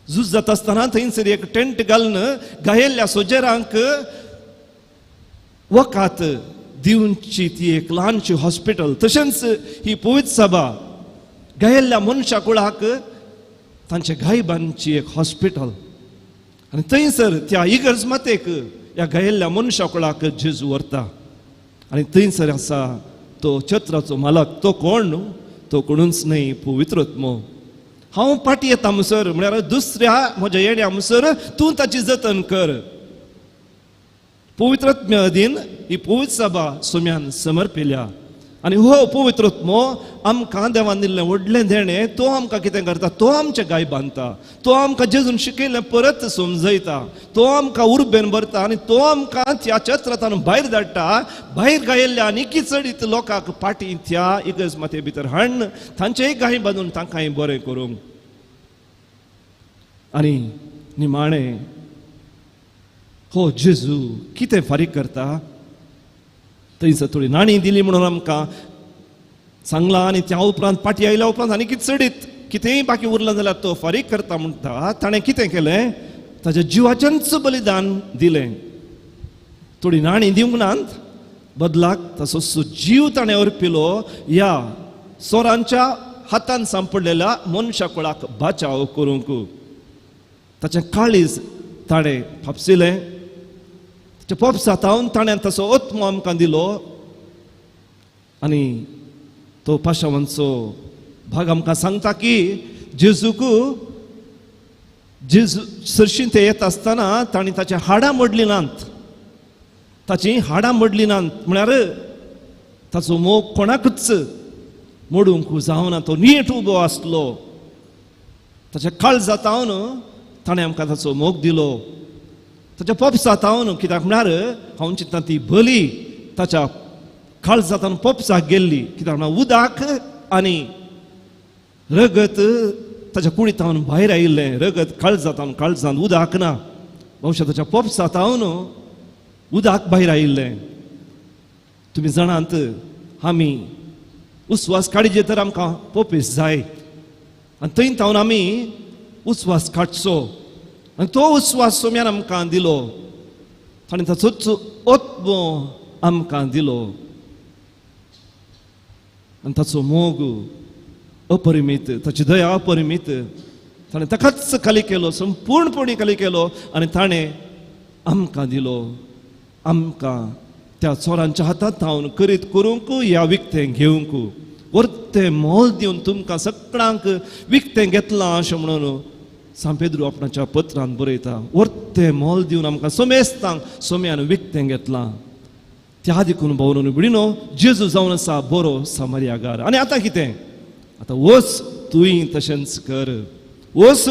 झूज जाता आसतना थंयसर एक टेंट घालून गायल्ल्या सोजेरांक वकात दिवची ती एक ल्हानशी हॉस्पिटल. तशेंच ही पवित्र सभा गायल्ल्या मनशा कुळाक तांचे गायबांची एक हॉस्पिटल. आनी थंयसर त्या इगर्ज मातेक ह्या गायल्ल्या मनशा कुळाक जेजू व्हरता. आनी थंयसर आसा तो छत्राचो मालक. तो कोण न्हू, तो कोणूच न्हय, पवित्रत्मो. हांव पाटी येता म्हणसर म्हळ्यार दुसऱ्या म्हज्या येण्या म्हणसर तूं ताची जतन कर. पवित्रत्म्या अधीन ही पवित्र सभा सोम्यान समर्पिल्या. आनी हो पवित्रत्मो आमकां देवान दिल्लें व्हडलें देणें, तो आमकां कितें करता, तो आमचे गाय बांदता, तो आमकां जेजून शिकयलें परत समजयता, तो आमकां उर्बेन भरता आनी तो आमकां त्या छत्रांतल्यान भायर धाडटा. भायर गायल्ल्या आनी किचडीत लोकांक पाटी त्या इगर्ज माते भितर हाडून तांचेय गाय बांदून तांकांय बरें करूंक. आनी निमाणें हो जेजू कितें फारीक करता, थंयसर थोडी नाणी दिली म्हणून आमकां सांगलां. आनी त्या उपरांत पाटी आयल्या उपरांत आनी किचडीत कितेंय बाकी उरलां जाल्यार तो फारीक करता म्हणटा. ताणें कितें केलें, ताच्या जिवाचेंच बलिदान दिलें. थोडी नाणी दिवंक नात, बदलाक तसो जीव ताणें अर्पिलो ह्या सोरांच्या हातान सांपडलेल्या मनशा कुळाक बाचाव करूंक. ताचें काळीज ताणें फापसिलें. ताच्या पोपसातावन ताणें तसो आत्मो आमकां दिलो. आनी तो पाशावांचो भाग आमकां सांगता की जेजूक जेजू सरशीं ते येता आसतना ताणीं ताची हाडां मोडलीं नात. ताची हाडां मोडलीं नात म्हळ्यार ताचो मोग कोणाकूच मोडूंक जावना. तो नीट उबो आसलो. ताच्या काळजातावन ताणें आमकां ताचो मोग दिलो. ताच्या पोपसातावन, कित्याक म्हळ्यार हांव चिंतता ती बली ताच्या काळजातावन पोपसाक गेल्ली. कित्याक म्हळ्यार उदक आनी रगत ताच्या कुडीतावन भायर आयिल्लें. रगत काळजातावन, काळजांत उदक ना. भविश्या ताच्या पोपसातावन उदक भायर आयिल्लें. तुमी जाणात आमी उस्वास काडचे तर आमकां पोपेस जाय आनी थंय तावन आमी उस्वास काडचो. आनी तो उस्वास सोम्यान आमकां दिलो. ताणें ताचोच आत्मो आमकां दिलो. आनी ताचो मोग अपरिमीत, ताची दया अपरिमीत, ताणें ताकाच खाली केलो, संपूर्णपणी खाली केलो आनी ताणें आमकां दिलो. आमकां त्या चोरांच्या हातांत हांव करीत करूंक ह्या विकतें घेवंक वर्तें मोल दिवन तुमकां सगळ्यांक विकतें घेतलां अशें म्हणून सांपेद्रू आपणाच्या पत्रांत बरयता. वर्तें मोल दिवन आमकां सोमेस्तांक सोम्यान विकतें घेतलां. त्या देखून भोवरून बिडिनो जेजू जावन आसा बरो सामरियागार. आनी आतां कितें? आतां वच तुंय तशेंच कर, वच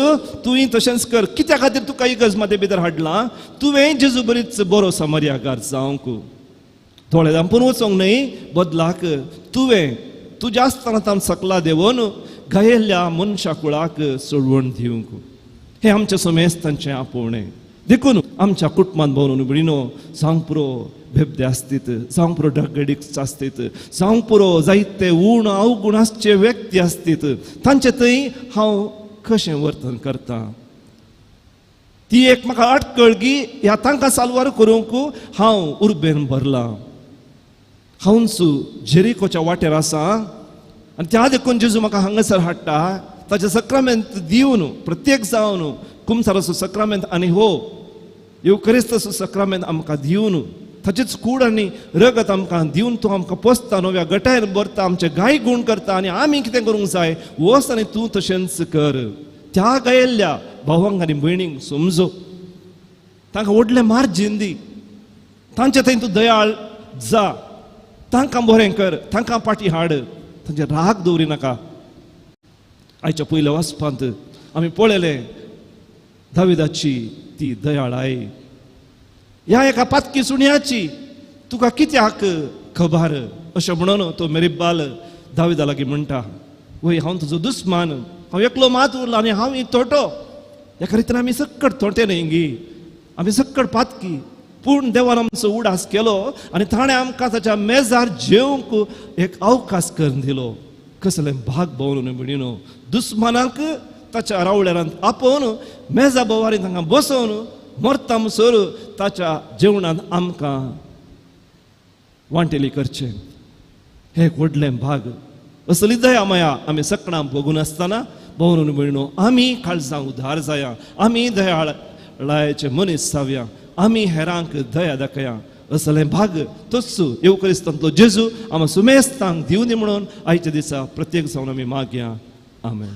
तुंय तशेंच कर. कित्या खातीर तुका इगर्ज माते भितर हाडलां? तुवें जेजू बरीच बरो सामरियागार जावंक. थोडे दांपून वचोंक न्हय, बदलाक तुवें तुज्या आसतना सकला देंवन गायिल्ल्या मनशा कुळाक सोडवण दिवंक. हें आमच्या सोमेस्तांचें आपोवणें. देखून आमच्या कुटुंबांत भोवरून बिडिनो जावंक पुरो भेबदे आसतीत, जावंक पुरो ड्रग एडिक्ट्स आसतीत, जावंक पुरो जायते उण अवगुणाचे व्यक्ती आसतीत, तांचे थंय हांव कशें वर्तन करता. ती एक म्हाका अडकळगी ह्या तांकां साल्वार करूंक हांव उर्बेन भरलां. हांवच जेरिकोच्या वाटेर आसा आनी त्या देखून जेजू म्हाका हांगासर हाडटा. ताचे सक्रामेंत दिवन प्रत्येक जावन कुमसाराचो सक्रामेंत आनी हो युकरिस्ताचो सक्रामेंत आमकां दिवन ताचेच कूड आनी रगत आमकां दिवन तूं आमकां पोसता, नव्या गटार भरता, आमचे गाय गूण करता. आनी आमी कितें करूंक जाय? वच आनी तूं तशेंच कर. त्या गायिल्ल्या भावांक आनी भयणींक समजो, तांकां व्हडलें मार्जीन दी, तांचे थंय तूं दयाळ जा, तांकां बरें कर, तांकां पाटी हाड, तांचे राग दवरिनाका. आयच्या पयल्या वाचपांत आमी पळयलें दाविदाची ती दयाळाय. ह्या एका पातकी सुण्याची तुका कित्याक खबर अशें म्हणून तो मेरिबाल दाविदा लागीं म्हणटा, वय हांव तुजो दुस्मान, हांव एकलो मात उरलो आनी हांव तोटो. एका रितीन आमी सक्कड तोटे न्ही गी, आमी सक्कड पातकी. पूण देवान आमचो उडास केलो आनी ताणें आमकां ताच्या मेजार जेवंक एक अवकाश करून दिलो. कसलें भाग भोवरून बिडिनो दुस्मानाक ताच्या रावळ्यारांत आपोवन मेजा बोवारी तांकां बसोवन मरता म्हणसर ताच्या जेवणांत आमकां वांटेली करचें. हें व्हडलें भाग. असली दया माया आमी सकाळां भोगून आसतना भोवरून बिडिनो आमी काळजां उदार जाया, आमी दयाळायेचे मनीस जावया, आमी हेरांक दया दाखया. असलें भाग तोच येवकरिस्तांतलो जेजू आमी सुमेस्तांक दिवं दी म्हणून आयच्या दिसा प्रत्येक जावन आमी मागया. आमेन.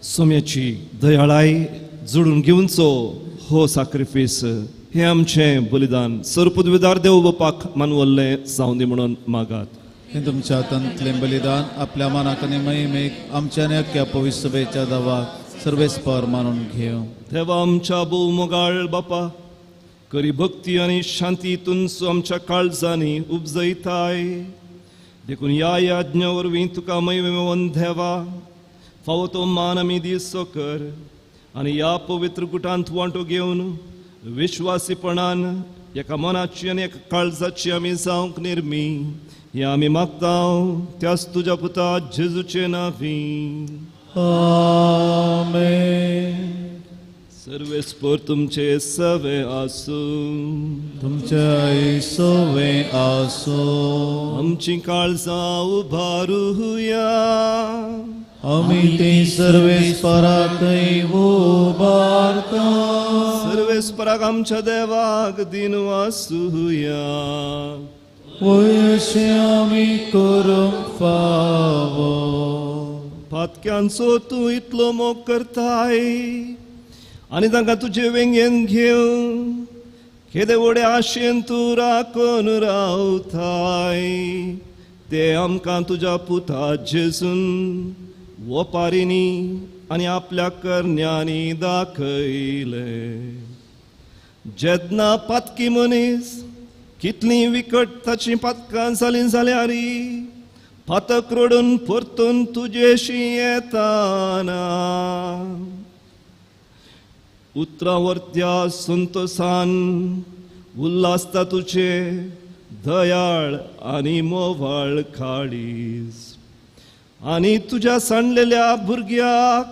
सोम्याची दयाळाय जोडून घेवचो हो सॅक्रिफायस, हे आमचें बलिदान सरपदवीदार देव बापाक मानवल्लें जावं दी म्हणून मागात. हे तुमच्या हातांतलें बलिदान आपल्या मनाक आनी महिमेक आमच्या आनी अख्ख्या पवित्र सभेच्या दावाक सर्वेस्पर मानून घेव. देवा आमच्या भोवमोगाळ बापा, करी भक्ती आनी शांतीतून आमच्या काळजांनी उपजयताय. देखून ह्या याज्ञा वरवीं तुका महिमेवन देवा फावो तो मान आमी दिसो कर. आनी ह्या पवित्र गुटांत वांटो घेवन विश्वासीपणान एका मनाची आनी एका काळजाची आमी जावंक निर्मी हे आमी मागतां त्याच तुज्या पुता जेजूचे नांवी. आमेन. सर्वेस्पर तुमचे सवे आसूं. तुमच्या सोवे आसो. आमची काळजां उबारुया. आमी ते सर्वेस्पराकय उबारता. सर्वेस्पराक आमच्या देवाक दिन वासुया. वयशे आमी करूंक फावो. फातक्यांचो तूं इतलो मोग करताय आनी तांकां तुजे वेंगेन घेवन केदे व्हडे आशेन तूं राखून रावताय. ते आमकां तुज्या पुता जेजून ओपारीनी आनी आपल्या करण्यांनी दाखयले. जेन्ना पातकी मनीस कितलीं विकट ताची पातकां जालीं जाल्यारी पातक रडून परतून तुजेशी येताना उतरावर्त्या संतोसान उल्हासता तुजे दयाळ आनी मोवाळ काळीज. आनी तुज्या सांडलेल्या भुरग्याक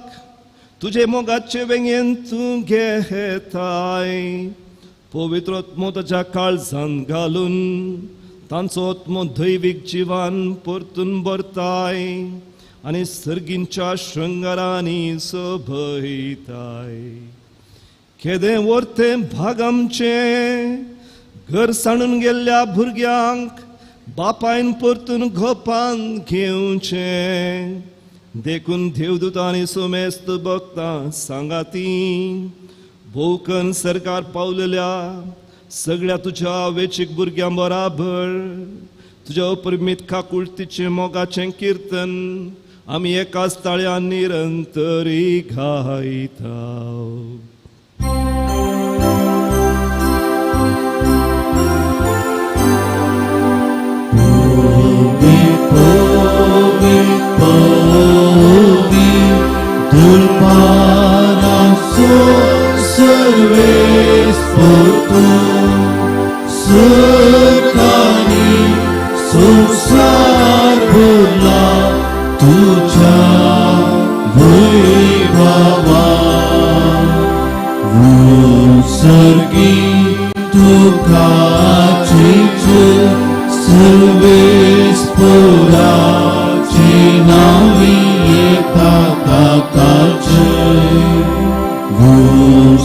तुजे मोगाचे वेंगेन तूं घेताय. पवित्र आत्मो ताच्या काळजांत घालून तांचो आत्मो दैवीक जिवान परतून भरताय आनी सर्गींच्या शृंगारांनी सोभयताय. केदें वर्ते भाग आमचे घर सांडून गेल्ल्या भुरग्यांक बापायन परतून घोपान घेवचें. देखून देवदूत आनी सोमेस्त भक्तां सांगाती भोवकन सरकार पावलेल्या सगळ्या तुज्या वेचीक भुरग्यां बराबर तुज्या अपरिमीत काकुळतीचे मोगाचें कीर्तन आमी एकाच ताळ्यान निरंतरी गायता. संसार भरला तुझ्या वैभवा. सर्गी तुकाची सर्वेस्पराची नावी एका काकाचे.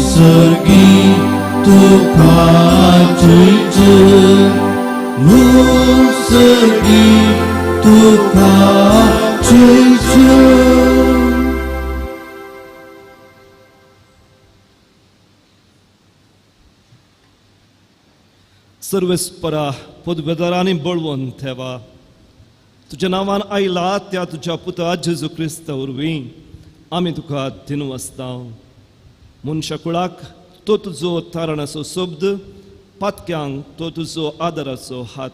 सर्गी तुकाची सर्गी तुकाची. सर्वेस्परा पदवेदारांनी बळवून ठेवा. तुज्या नांवान आयला त्या तुज्या पुता जेजू क्रिस्ता वरवीं आमी तुका दिनवसता. मनशाकुळाक तो तुजो तारणाचो शब्द, पातक्यांक तो तुजो आदाराचो हात,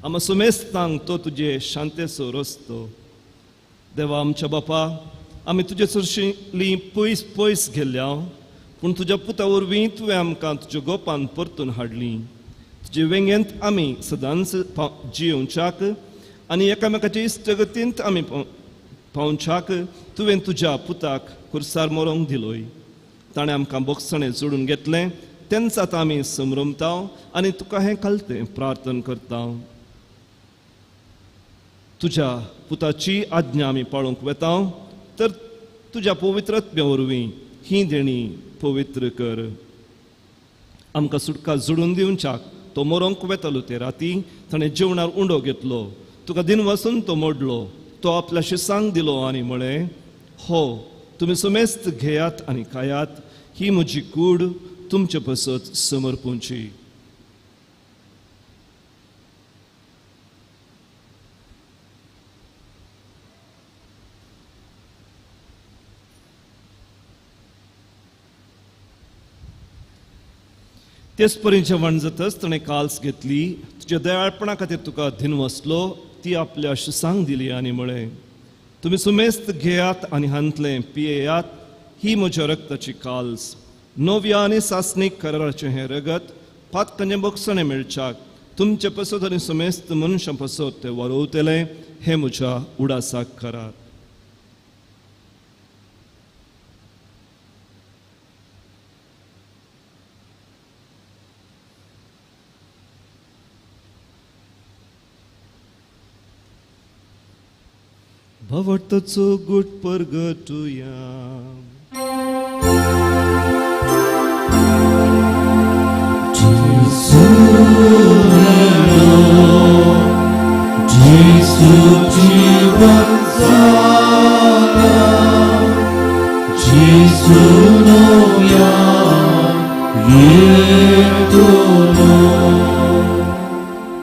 आमी सुमेस्तांक तो तुजे शांतेचो रस्तो. देवा आमच्या बापा, आमी तुजे चडशीं पयस पयस गेल्ल्या पूण तुज्या पुता वरवीं तुवें आमकां तुज्या गोपान परतून हाडलीं. तुजे वेंगेंत आमी सदांच जियोवच्याक आनी एकामेकाच्या इश्टगतींत आमी पावच्याक तुवें तुज्या पुताक खुर्सार मरोंक दिलोय. ताणें आमकां बोगसणें जोडून घेतलें तेन्ना आतां आमी समरमता आनी तुका हें कळटें प्रार्थना करता. तुज्या पुताची आज्ञा आमी पाळूंक वेता तर तुज्या पवित्रत्म्या वरवीं ही देणी पवित्र कर. आमकां सुटका जोडून दिवच्याक तो मरोंक वेतालो ते राती ताणें जेवणार उंडो घेतलो, तुका दिन वचून तो मोडलो, तो आपल्या शिसांक दिलो आनी म्हळें, हो तुमी सुमेस्त घेयात आनी खायात, ही म्हजी कूड तुमचे पसत समर्पूंची. तेच परी जेवण जातच ताणें काल्स घेतली, तुज्या दयाळपणा खातीर तुका दिनवसलो, ती आपल्या शिसांक दिली आनी म्हळें, तुमी सुमेस्त घेयात आनी हांतलें पियेयात, ही म्हज्या रक्ताची काल्स, नव्या आनी सासणीक कराराचें हें रगत, पातकांचें बगसणें मेळच्याक तुमचे पसत आनी सुमेस्त मनशां पसत तें वारोवतलें, हें म्हज्या उडासाक करार. भवतचो गुट परगटुया.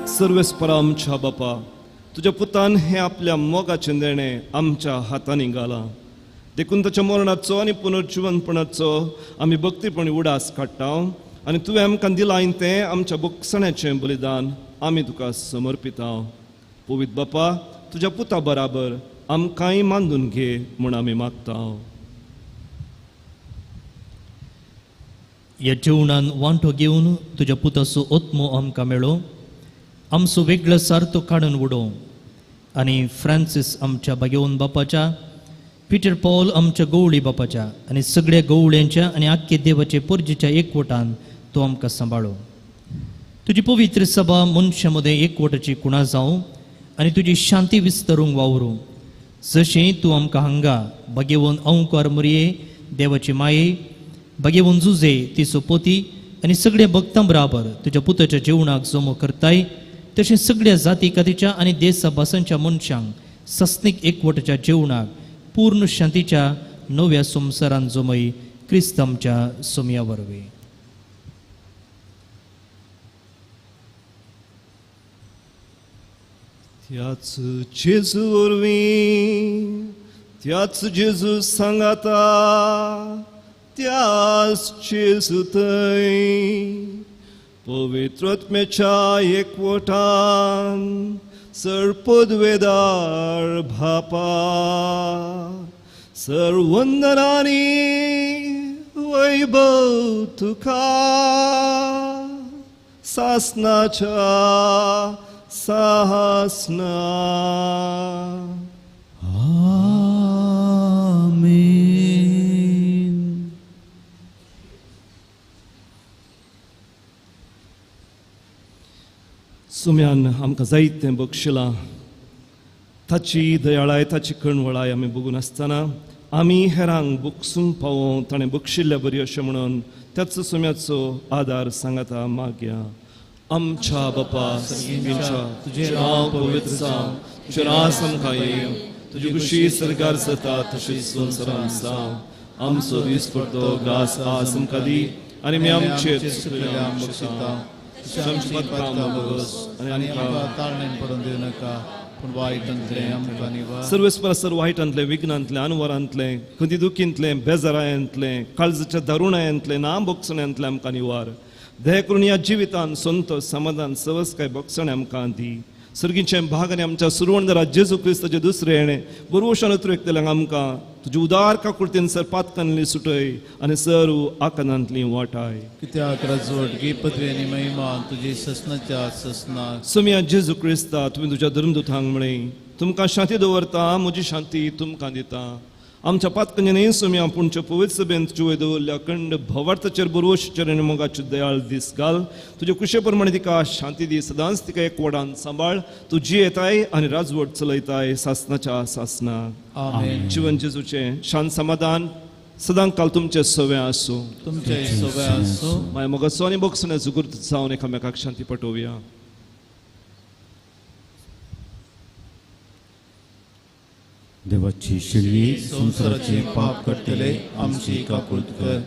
सर्वेस्परा आमच्या बापा, तुज्या पुतान हें आपल्या मोगाचें देणें आमच्या हातांनी घालां. देखून ताच्या मरणाचो आनी पुनर्जिवनपणाचो आमी भक्तीपणी उडास काडटा आनी तुवें आमकां दिलां तें आमच्या बगसण्याचें बलिदान आमी तुका समर्पिता. पवित्र बापा, तुज्या पुता बराबर आमकांय मानून घे म्हूण आमी मागता. ह्या जेवणान वांटो घेवन तुज्या पुताचो ओत्मो आमकां मेळो, आमचो वेगळो सार्थ काडून उडोव आनी फ्रांसीस आमच्या बागेवन बापाच्या, पिटर पॉल आमच्या गवळी बापाच्या आनी सगळ्या गवळ्यांच्या आनी आख्खे देवाचे परजेच्या एकवटान तूं आमकां सांबाळो. तुजी पवित्र सभा मनशां मदें एकवटाची कुणा जावं आनी तुजी शांती विस्तरूंक वावरूं, जशें तूं आमकां हांगा बागेवन अंकार मरये देवाची माये, बागेवन जुजे तिचो पोती आनी सगळ्या भक्तां बराबर तुज्या पुताच्या जेवणाक जमो करताय, तशें सगळ्या जाती कातीच्या आनी देसा भासांच्या मनशांक सस्नीक एकवटाच्या जेवणाक पूर्ण शांतीच्या नव्या संवसारान जमय क्रिस्त आमच्या सोमया वरवीं. त्याच जेजू वरवीं, त्याच जेजू सांगाता, त्याच जेजू थंय पवित्रत्मेच्या एकवटान सर्पद्वेदार भापा, सर्वंदनानी वैभव तुका, सासनाच्या साहसना. सुम्यान आमकां जायतें बक्षिलां, ताची दयाळाय ताची कणवळाय आमी बघून आसतना आमी हेरांक बक्षूंक पावों ताणें बक्षिल्ल्या बरी अशें म्हणून त्याच सुम्याचो आदार सांगाता मागया. आमच्या बापा सर्गीच्या, तुजें नांव पवित्र जावं, तुजें रास आमकां येवं, तुजी खुशी सरकार जाता तशीच संवसारांत जावं. आमचो दीस पडतो घास आज आमकां दी आनी आमी आमचेर चुकल्यांक बक्षिता, सर्वेस्पर वायटांतले, विघ्नांतले, अनवरांतले, खंय दुखींतले, बेजारायांतले, काळजाच्या दारुणायांतले, ना बक्षण्यातले आमकां निवार. दया करून ह्या जिवितान संतोष समाधान सवस काय बक्षणे आमकां दी. सर्गीचे भाग आनी आमच्या सुरवणदारा जेजू क्रिस्ताचे दुसरे येणे बरोवशान उतरयतलें आमकां तुजी उदार काकुळतेन सर पातकांतली सुटय आनी सर्व आकांतांतली वाटाय. कित्याक राजवटगी पदवी आनी महिमा तुजी ससनाच्या ससना. सोम्या जेजू क्रिस्ता, तुमी तुज्या धर्मदुतांक म्हळें, तुमकां शांती दवरता, म्हजी शांती तुमकां दिता. आमच्या पातकांचे न्ही सोम्या पुणच्या पवित्र सभेन तुजे दवरल्या खंड भवार्थाचेर बरोवशेचेर आनी मोगाचे दयाळ दीस घाल. तुजे कुशे प्रमाणे तिका शांती दी, सदांच तिका एकवटान सांबाळ. तूं जी येताय आनी राजवट चलयताय सासनाच्या सासना. आमेन. जीवन जेजूचे शांत समाधान सदां काल तुमचे सवे आसूं. तुमचे सवे आसूं. माय मोगाचो आनी बक्षण्याचो गुर्त जावन एकामेकाक शांती पटोवया. देवाची शिडी संवसाराचे पाप काडटले आमची काकुळट कर.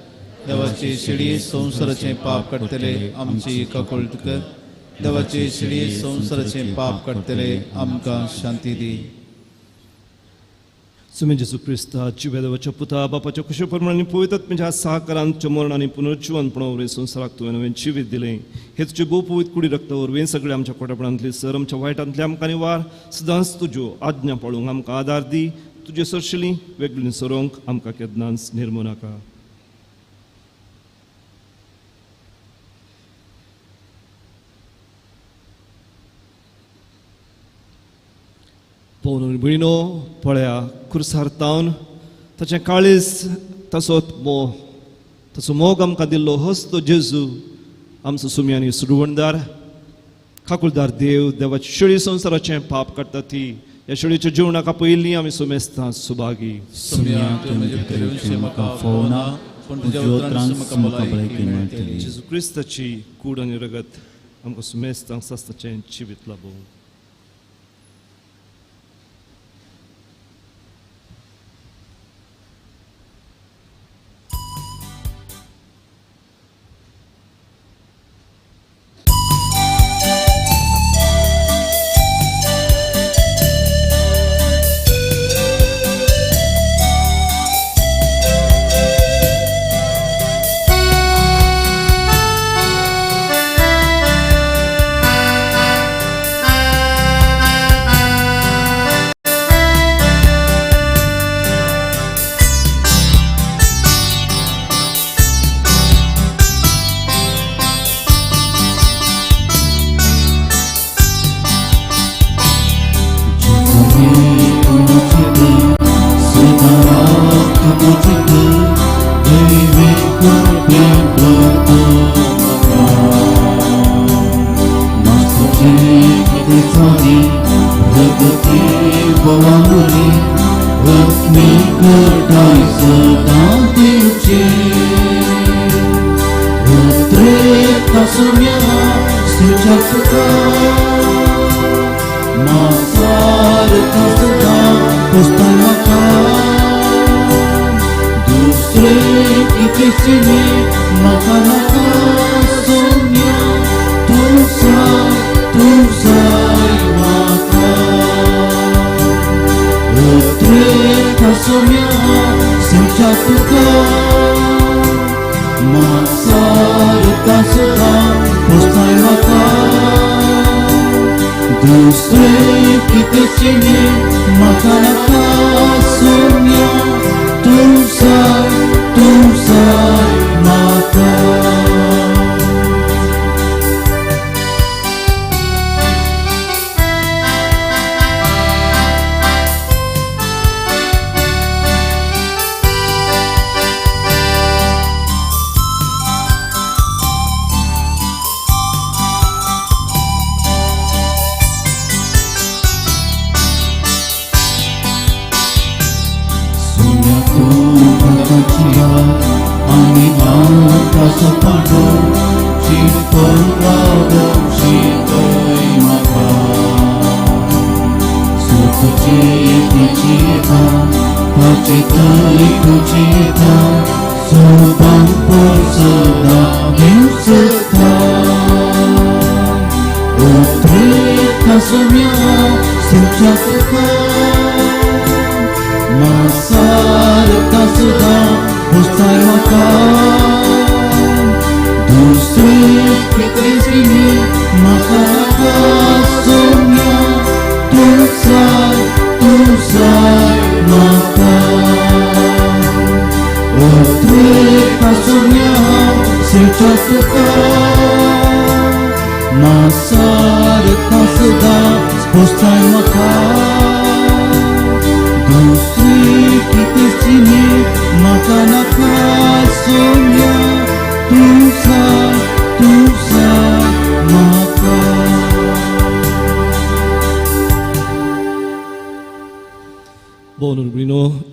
देवाची शिडी संवसाराचे पाप काडटले आमची काकुळट कर. देवाची शिडी संवसाराचे पाप काडटले आमकां शांती दी. सुमे जेसू क्रिस्ताची वेदवाच्या पुता बापाच्या खुशी प्रमाणे पवित्र तुझ्या सहकारांच्या मरण आणि पुनर्जीवनपणावर संसाराक तुवें नवें जिवीत दिलें हे तुजे भोव पवित्र कुडी रक्तावर वें सगळे आमच्या कोटापणांतली सर आमच्या वायटांतले आमकां निवार सदांच तुज्यो आज्ञा पाळूंक आमकां आदार दी तुजे सरशिली वेगळी सरोंक आमकां केन्नाच निर्मू नाका. पळोवन भयणो पळया खुर्सार तावन ताचें काळीज ताचो मोग आमकां दिल्लो हस्त जेजू आमचो सुम्यांनी सुरवणदार खाकुलदार देवाची शेळी संवसाराचें पाप काडटा ती ह्या शेळीच्या जिवणाका पयलीं आमी सुमेस्तां सुभागी. सुम्या तूं म्हजे भितरचे म्हाका फोवना पूण तुज्या उतरांत म्हाका भलायकी मेळटली. जेजू क्रिस्ताची कूड आनी रगत आमकां सुमेस्तांक सासताचें जिवीत लाभूं.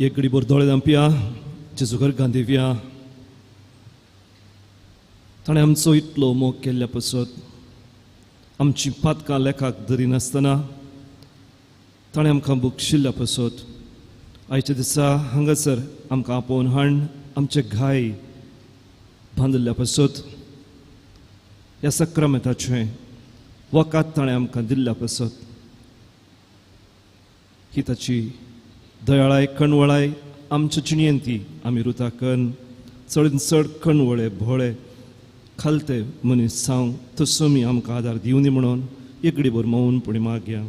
एकडी बोर दोळे दांपिया जेजू घरकां दिवया. ताणें आमचो इतलो मोग केल्ल्या पासत आमची पातकां लेखाक धरी नासतना ताणें आमकां बक्षिल्ल्या पासत आयच्या दिसा हांगासर आमकां आपोवन हाडून आमचे घाय बांदिल्ल्या पासत ह्या सक्रामेताचें वकात ताणें आमकां दिल्ल्या पासत ही ताची दयाळाय कणवळाय आमच्या जिणेंती आमी रुताकन चड चड कणवळे भोळे खालते मनीस जावं तसोमी आमकां आदार दिवनी म्हणून एक घडीभर मौनपणी मागया.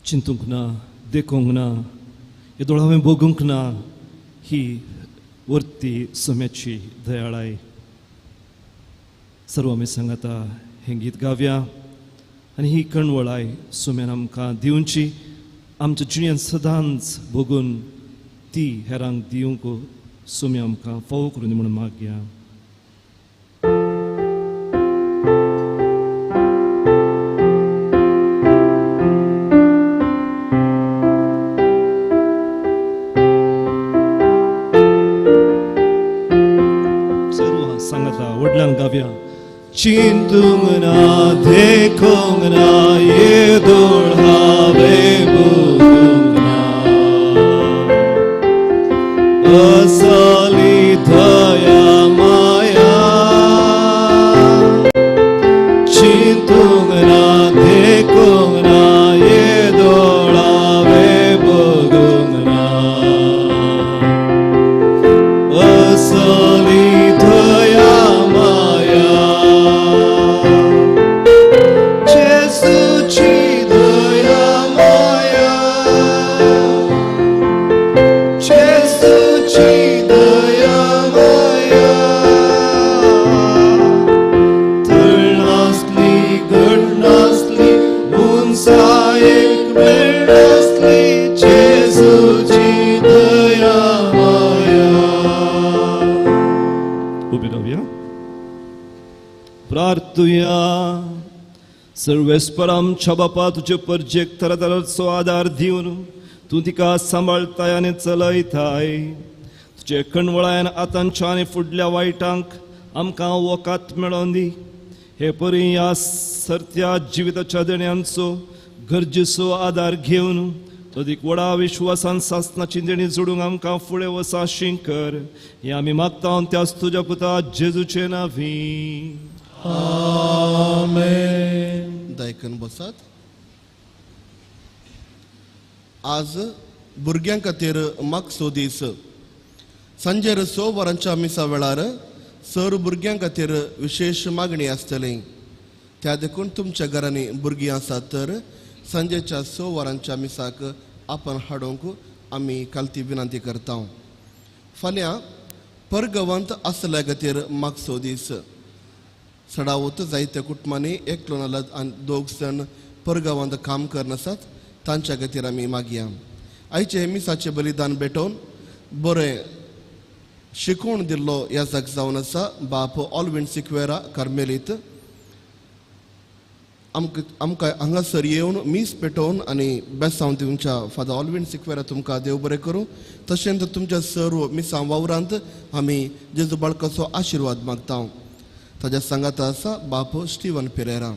चिंतूंक ना, देखूंक ना, हे दोळावें बगूंक ना ही वर्ती सोम्याची दयाळाय. सर्व आमी सांगाता हें गीत गावया आनी ही कणवळाय सोम्यान आमकां दिवची आमच्या जिणेंत सदांच बगून ती हेरांक दिवंक सोम्या आमकां फावो करून दी म्हणून मागया. चिंतूंक ना, देखूंक ना, ये दोळावे बगूंक ना, असली दया माया. चिंतूंक ना, देखूंक ना, ये दोळावे बगूंक ना, असली दया प्रार्थुया. सर्वेस्पर आमच्या बापा तुजे परजेक तरातराचो आदार दिवन तूं तिका सांबाळताय आनी चलयताय. तुजे कणवळायन आतांच्या आनी फुडल्या वायटांक आमकां वकात मेळोवन दी. हे परी ह्या सर्त्या जिविताच्या देण्यांचो गरजेचो आदार घेवन अदीक व्हडा विश्वासान सासनाची देणी जोडूंक आमकां फुडें वसाशीं कर. हें आमी मागता त्याच तुज्या पुता जेजूचे नांवी. आमेन. दायकन बसात. आज भुरग्यां खातीर मागचो दीस. सांजेर 6 वरांच्या मिसा वेळार सर भुरग्यां खातीर विशेष मागणी आसतली. त्या देखून तुमच्या घरांनी भुरगीं आसात तर सांजेच्या 6 वरांच्या मिसाक आपण हाडूंक आमी कालती विनंती करता. फाल्यां परगवंत आसल्या खातीर मागचो दीस. सडावत जायत्या कुटुंबांनी एकलो नाल्यार 2 जण परगांवांत काम करनासात तांच्या खातीर आमी मागया. आयचे मिसाचे बलिदान भेटोवन बरें शिकवण दिल्लो ह्या जाग जावन आसा बाप ऑलविंड सिक्वेरा कार्मेलीत. आमकां हांगासर येवन मीस पेटोवन आनी बेसांव दिवच्या फादर ऑलविंड सिक्वेरा तुमकां देव बरें करूं. तशेंच तुमच्या सर्व मिसां वावरांत आमी जेजू बाळकाचो आशिर्वाद मागता. ताज्या सांगात आसा बाप स्टीवन पेरेरा.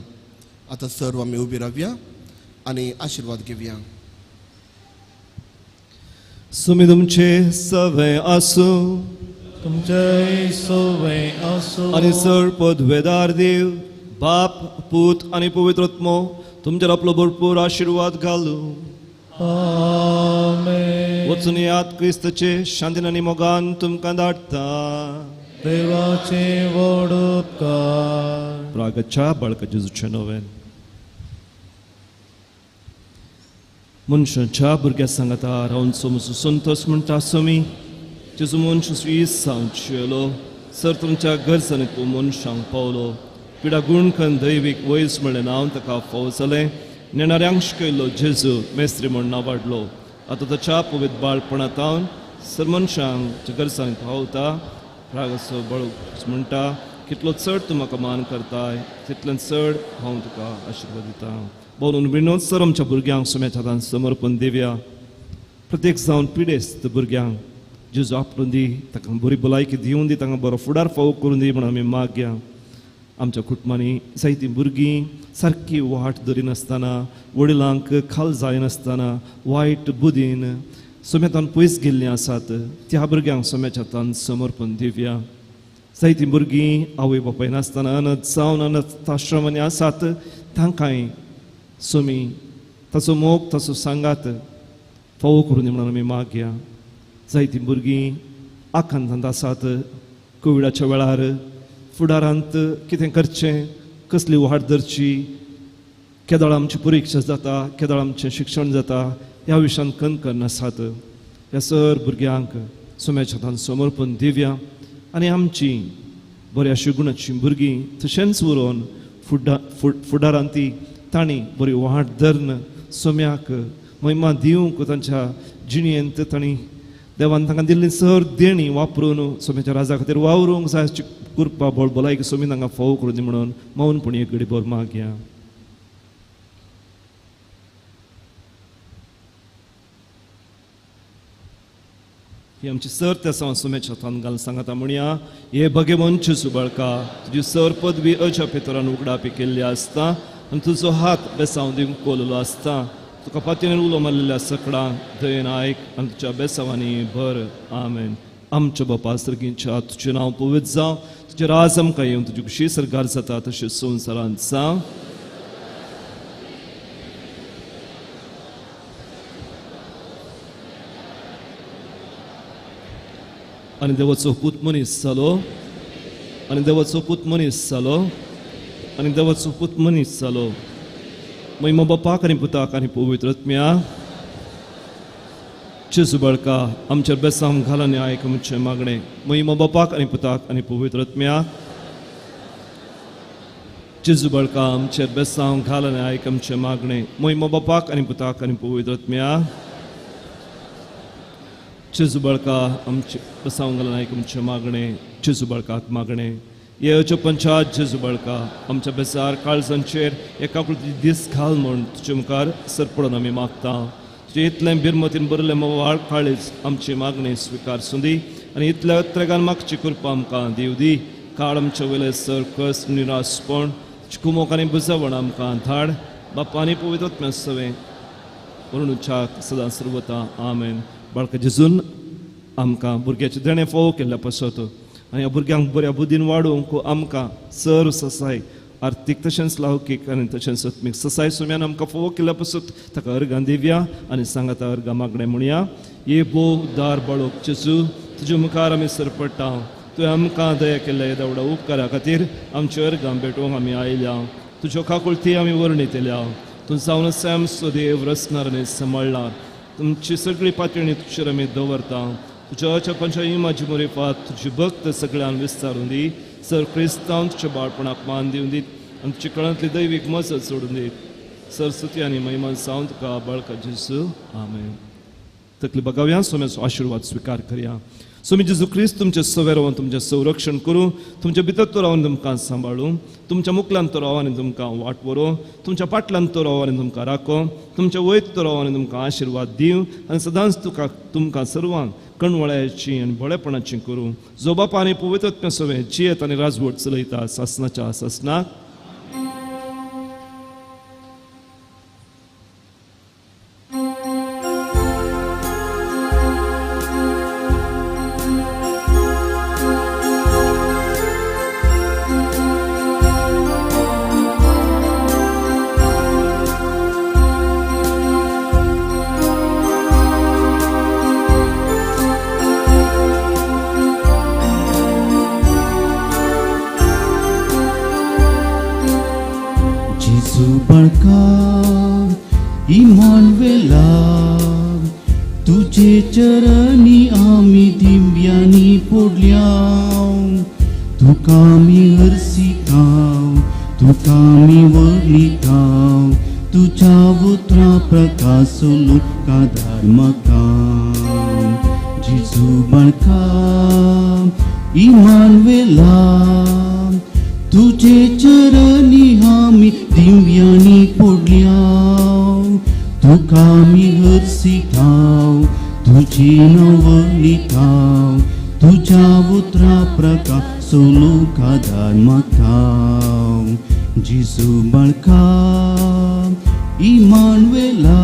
आतां सर्व आमी उबी रावया आनी आशिर्वाद घेवया. सुमी तुमचे सवय आसूं, तुमचे सवय आसूं आनी सर पदवेदार देव बाप पूत आनी पवित्र आत्मो तुमचेर आपलो भरपूर आशिर्वाद घालूं. आमेन. वचून याद क्रिस्ताचे शांतीन आनी मोगान तुमकां धाडटा. देवाचे वडोदकार. प्रागच्या बाळका जेजूचे नोवेन. मनशाच्या भुरग्या सांगाता रावन सोमसो संतोष म्हणटा सोमी जेजू मनश स्वीस सांगचेलो सर तुमच्या गरजांनी तूं मनशांक पावलो. पिडा गुणकन दैवीक वयस म्हणलें नांव ताका फावो जालें. नेणाऱ्यांक शिकयल्लो जेजू मेस्त्री म्हूण नांवाडलो. आतां ताच्या पवित्र बाळपणांतावन सर मनशांक गरजांनी पावता. रागाचो बळूक म्हणटा कितलो चड तूं म्हाका मान करताय तितलें चड हांव तुका आशिर्वाद दिता. बोलून विनोद सर आमच्या भुरग्यांक सोम्याच्या हातांत समर्पण दिवया. प्रत्येक जावन पिडेस्त भुरग्यांक जेजू आपणून दी ताका बरी भलायकी दिवन दी तांकां बरो फुडार फावो करून दी म्हणून आमी मागया. आमच्या कुटुंबांनी जायतीं भुरगीं सारकी वाट धरिनासतना वडिलांक खाल जायनासतना वायट बुदीन सोम्यातान पयस गेल्लीं आसात त्या भुरग्यांक सोम्याच्या हातान समर्पण दिवया. जायतीं भुरगीं आवय बापाय नासतना अनाथ जावन अनाथ आश्रमांनी आसात, तांकांय सोमी ताचो मोग ताचो सांगात फावो करून दी म्हणून आमी मागया. जायतीं भुरगीं आकांतांत आसात, कोविडाच्या वेळार फुडारांत कितें करचें, कसली वाट धरची, केदाळ आमची परिक्षा जाता, केदाळ आमचें शिक्षण जाता, ह्या विशयान कणकण आसात. ह्या सर भुरग्यांक सोम्याच्या हातान समर्पण दिवया आनी आमची बरी अशी गुणाची भुरगीं तशेंच उरोवन फुडारांती तांणी बरी वाट धरन सोम्याक महिमा दिवंक तांच्या जिणेंत तांणी देवान तांकां दिल्ली सर देणी वापरून सोम्याच्या राजा खातीर वावरूंक जाय अशी कृपा भलायकी सोमी तांकां फावो करून दी म्हणून मौनपणी एक घडी भर मागया. ही आमची सर त्या सोम्याच्या हातान घाल सांगाता म्हणया. हे बगे मंच सुबळका, तुजी सर पदवी अच्या पेतरान उगडापी केल्ली आसता आनी तुजो हात बेसांव दिवंक कोललो आसता. तुका पातयेन उलो मारलेल्या सकडा दयेन आयक आनी तुज्या बेसांवांनी भर. आमेन. आमच्या बापा सर्गींच्या तुजें नांव पवित्र जावं, तुजें राज आमकां येवं, तुजी खुशी सरकार जाता तशें संवसारांत जावं. आनी देवाचो पूत मनीस जालो, आनी देवाचो पूत मनीस जालो, आनी देवाचो पूत मनीस जालो. महिमा बापाक आनी पुताक आनी पवित्र आत्म्या. जेजू बाळका आमच्या बेसांव घाल आनी आयक आमचें मागणें. महिमा बापाक आनी पुताक आनी पवित्र आत्म्या. जेजू बाळका आमच्या बेसांव घाल आनी आयक आमचें मागणें. महिमा बापाक आनी पुताक आनी पवित्र आत्म्या. जेजू बाळका आमचे बेसांव घाल आनी आयक आमचें मागणें. जेजू बाळकाक मागणें. येवच्या पंचायत जेजू बाळका आमच्या बेसार काळजांचेर एका कृती दीस घाल म्हूण तुजे मुखार सरपडून आमी मागता. तुजें इतलें बिरमतीन बरलें वाळ काळीज आमची मागणी स्विकार सुदी आनी इतल्या त्रेगान मागची कृपा आमकां दिव दी. काळ आमचे वयले सर कस निरासपण कुमोक आनी बुजवण आमकां धाड. बापा आनी पवित्र आत्म्या सवें म्हणून उच्चाक सदां सर्वता. आमेन. बाळका जेजून आमकां भुरग्याचे देणे फोव केल्ल्या पासत आनी ह्या भुरग्यांक बऱ्या बुद्दीन वाडोवंक आमकां सर ससाय आर्थीक तशेंच लौकीक आनी तशेंच आत्मीक ससाय सोम्यान आमकां फोव केल्ल्या पासत ताका अर्गां दिवया आनी सांगाता अर्गां मागणें म्हणया. ये बो उदार बाळोक जेजू तुजे मुखार आमी सरपडटा. तुवें आमकां दया केल्ल्या देवडा उपकारा खातीर आमचे अर्गां भेटोवंक आमी आयल्या. तुज्यो काकुळटी आमी वर्णितल्या. तूं जावन सॅम सदैव रचणार आनी सांबाळणार. तुमची सगळी पातळी तुजेर आमी दवरता. तुज्या पंचा इमाची मोरेफात तुजी भक्त सगळ्यांक विस्तारून दी. सर क्रिस्तांव तुज्या बाळपणाक मान दिवन दीत आनी तुजे कळांतली दैवीक मजत सोडून दीत. सर स्तुती आनी महिमान सावन तुका बाळका जेजू. आमेन. तकली बगाव्या सोम्याचो आशिर्वाद स्विकार करया. सोमी जेजू क्रिस्त तुमचे सवे रावन तुमचें संरक्षण करूं, तुमच्या भितर तो रावन तुमकां सांबाळूं, तुमच्या मुखल्यान तो राव आनी तुमकां वाट व्हरो, तुमच्या फाटल्यान तो राव आनी तुमकां राखो, तुमच्या वयत तो राव आनी तुमकां आशिर्वाद दिवं आनी सदांच तुमकां सर्वांक कणवळ्याची आनी बळेपणाची करूं. जो बापा आनी पवित्र आत्म्या सवें जियेत आनी राजवट चलयता सासनाच्या सासनाक. इमानुएला तुझे चरणी आमी दिव्यांनी पडल्या. तुका मी हरसिताव, तुका मी वळिताव, तुझ्या उतरा प्रकाशलो कादार म्हाका. जेजू बाळका इमानुएला तुझे चरणी आमी दिव्यांनी पडल्या. तुका मी हरसिताव, तुझी नवलिताव, तुझ्या उतरा प्रकाशलो कादार म्हाका. जेजू बाळका इमानुएला.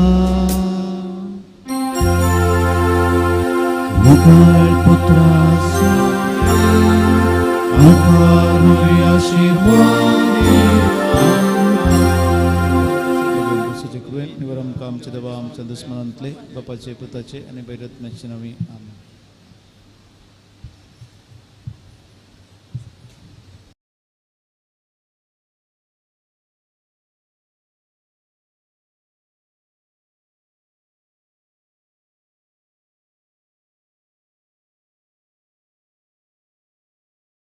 मुखार पुत्राचे आभार आशीर्वादी कृपेन निवरम आमच्या देवा आमच्या दुश्मनांतले बापाचे पुताचे आणि बैरत्म्याचे नवी आमेन.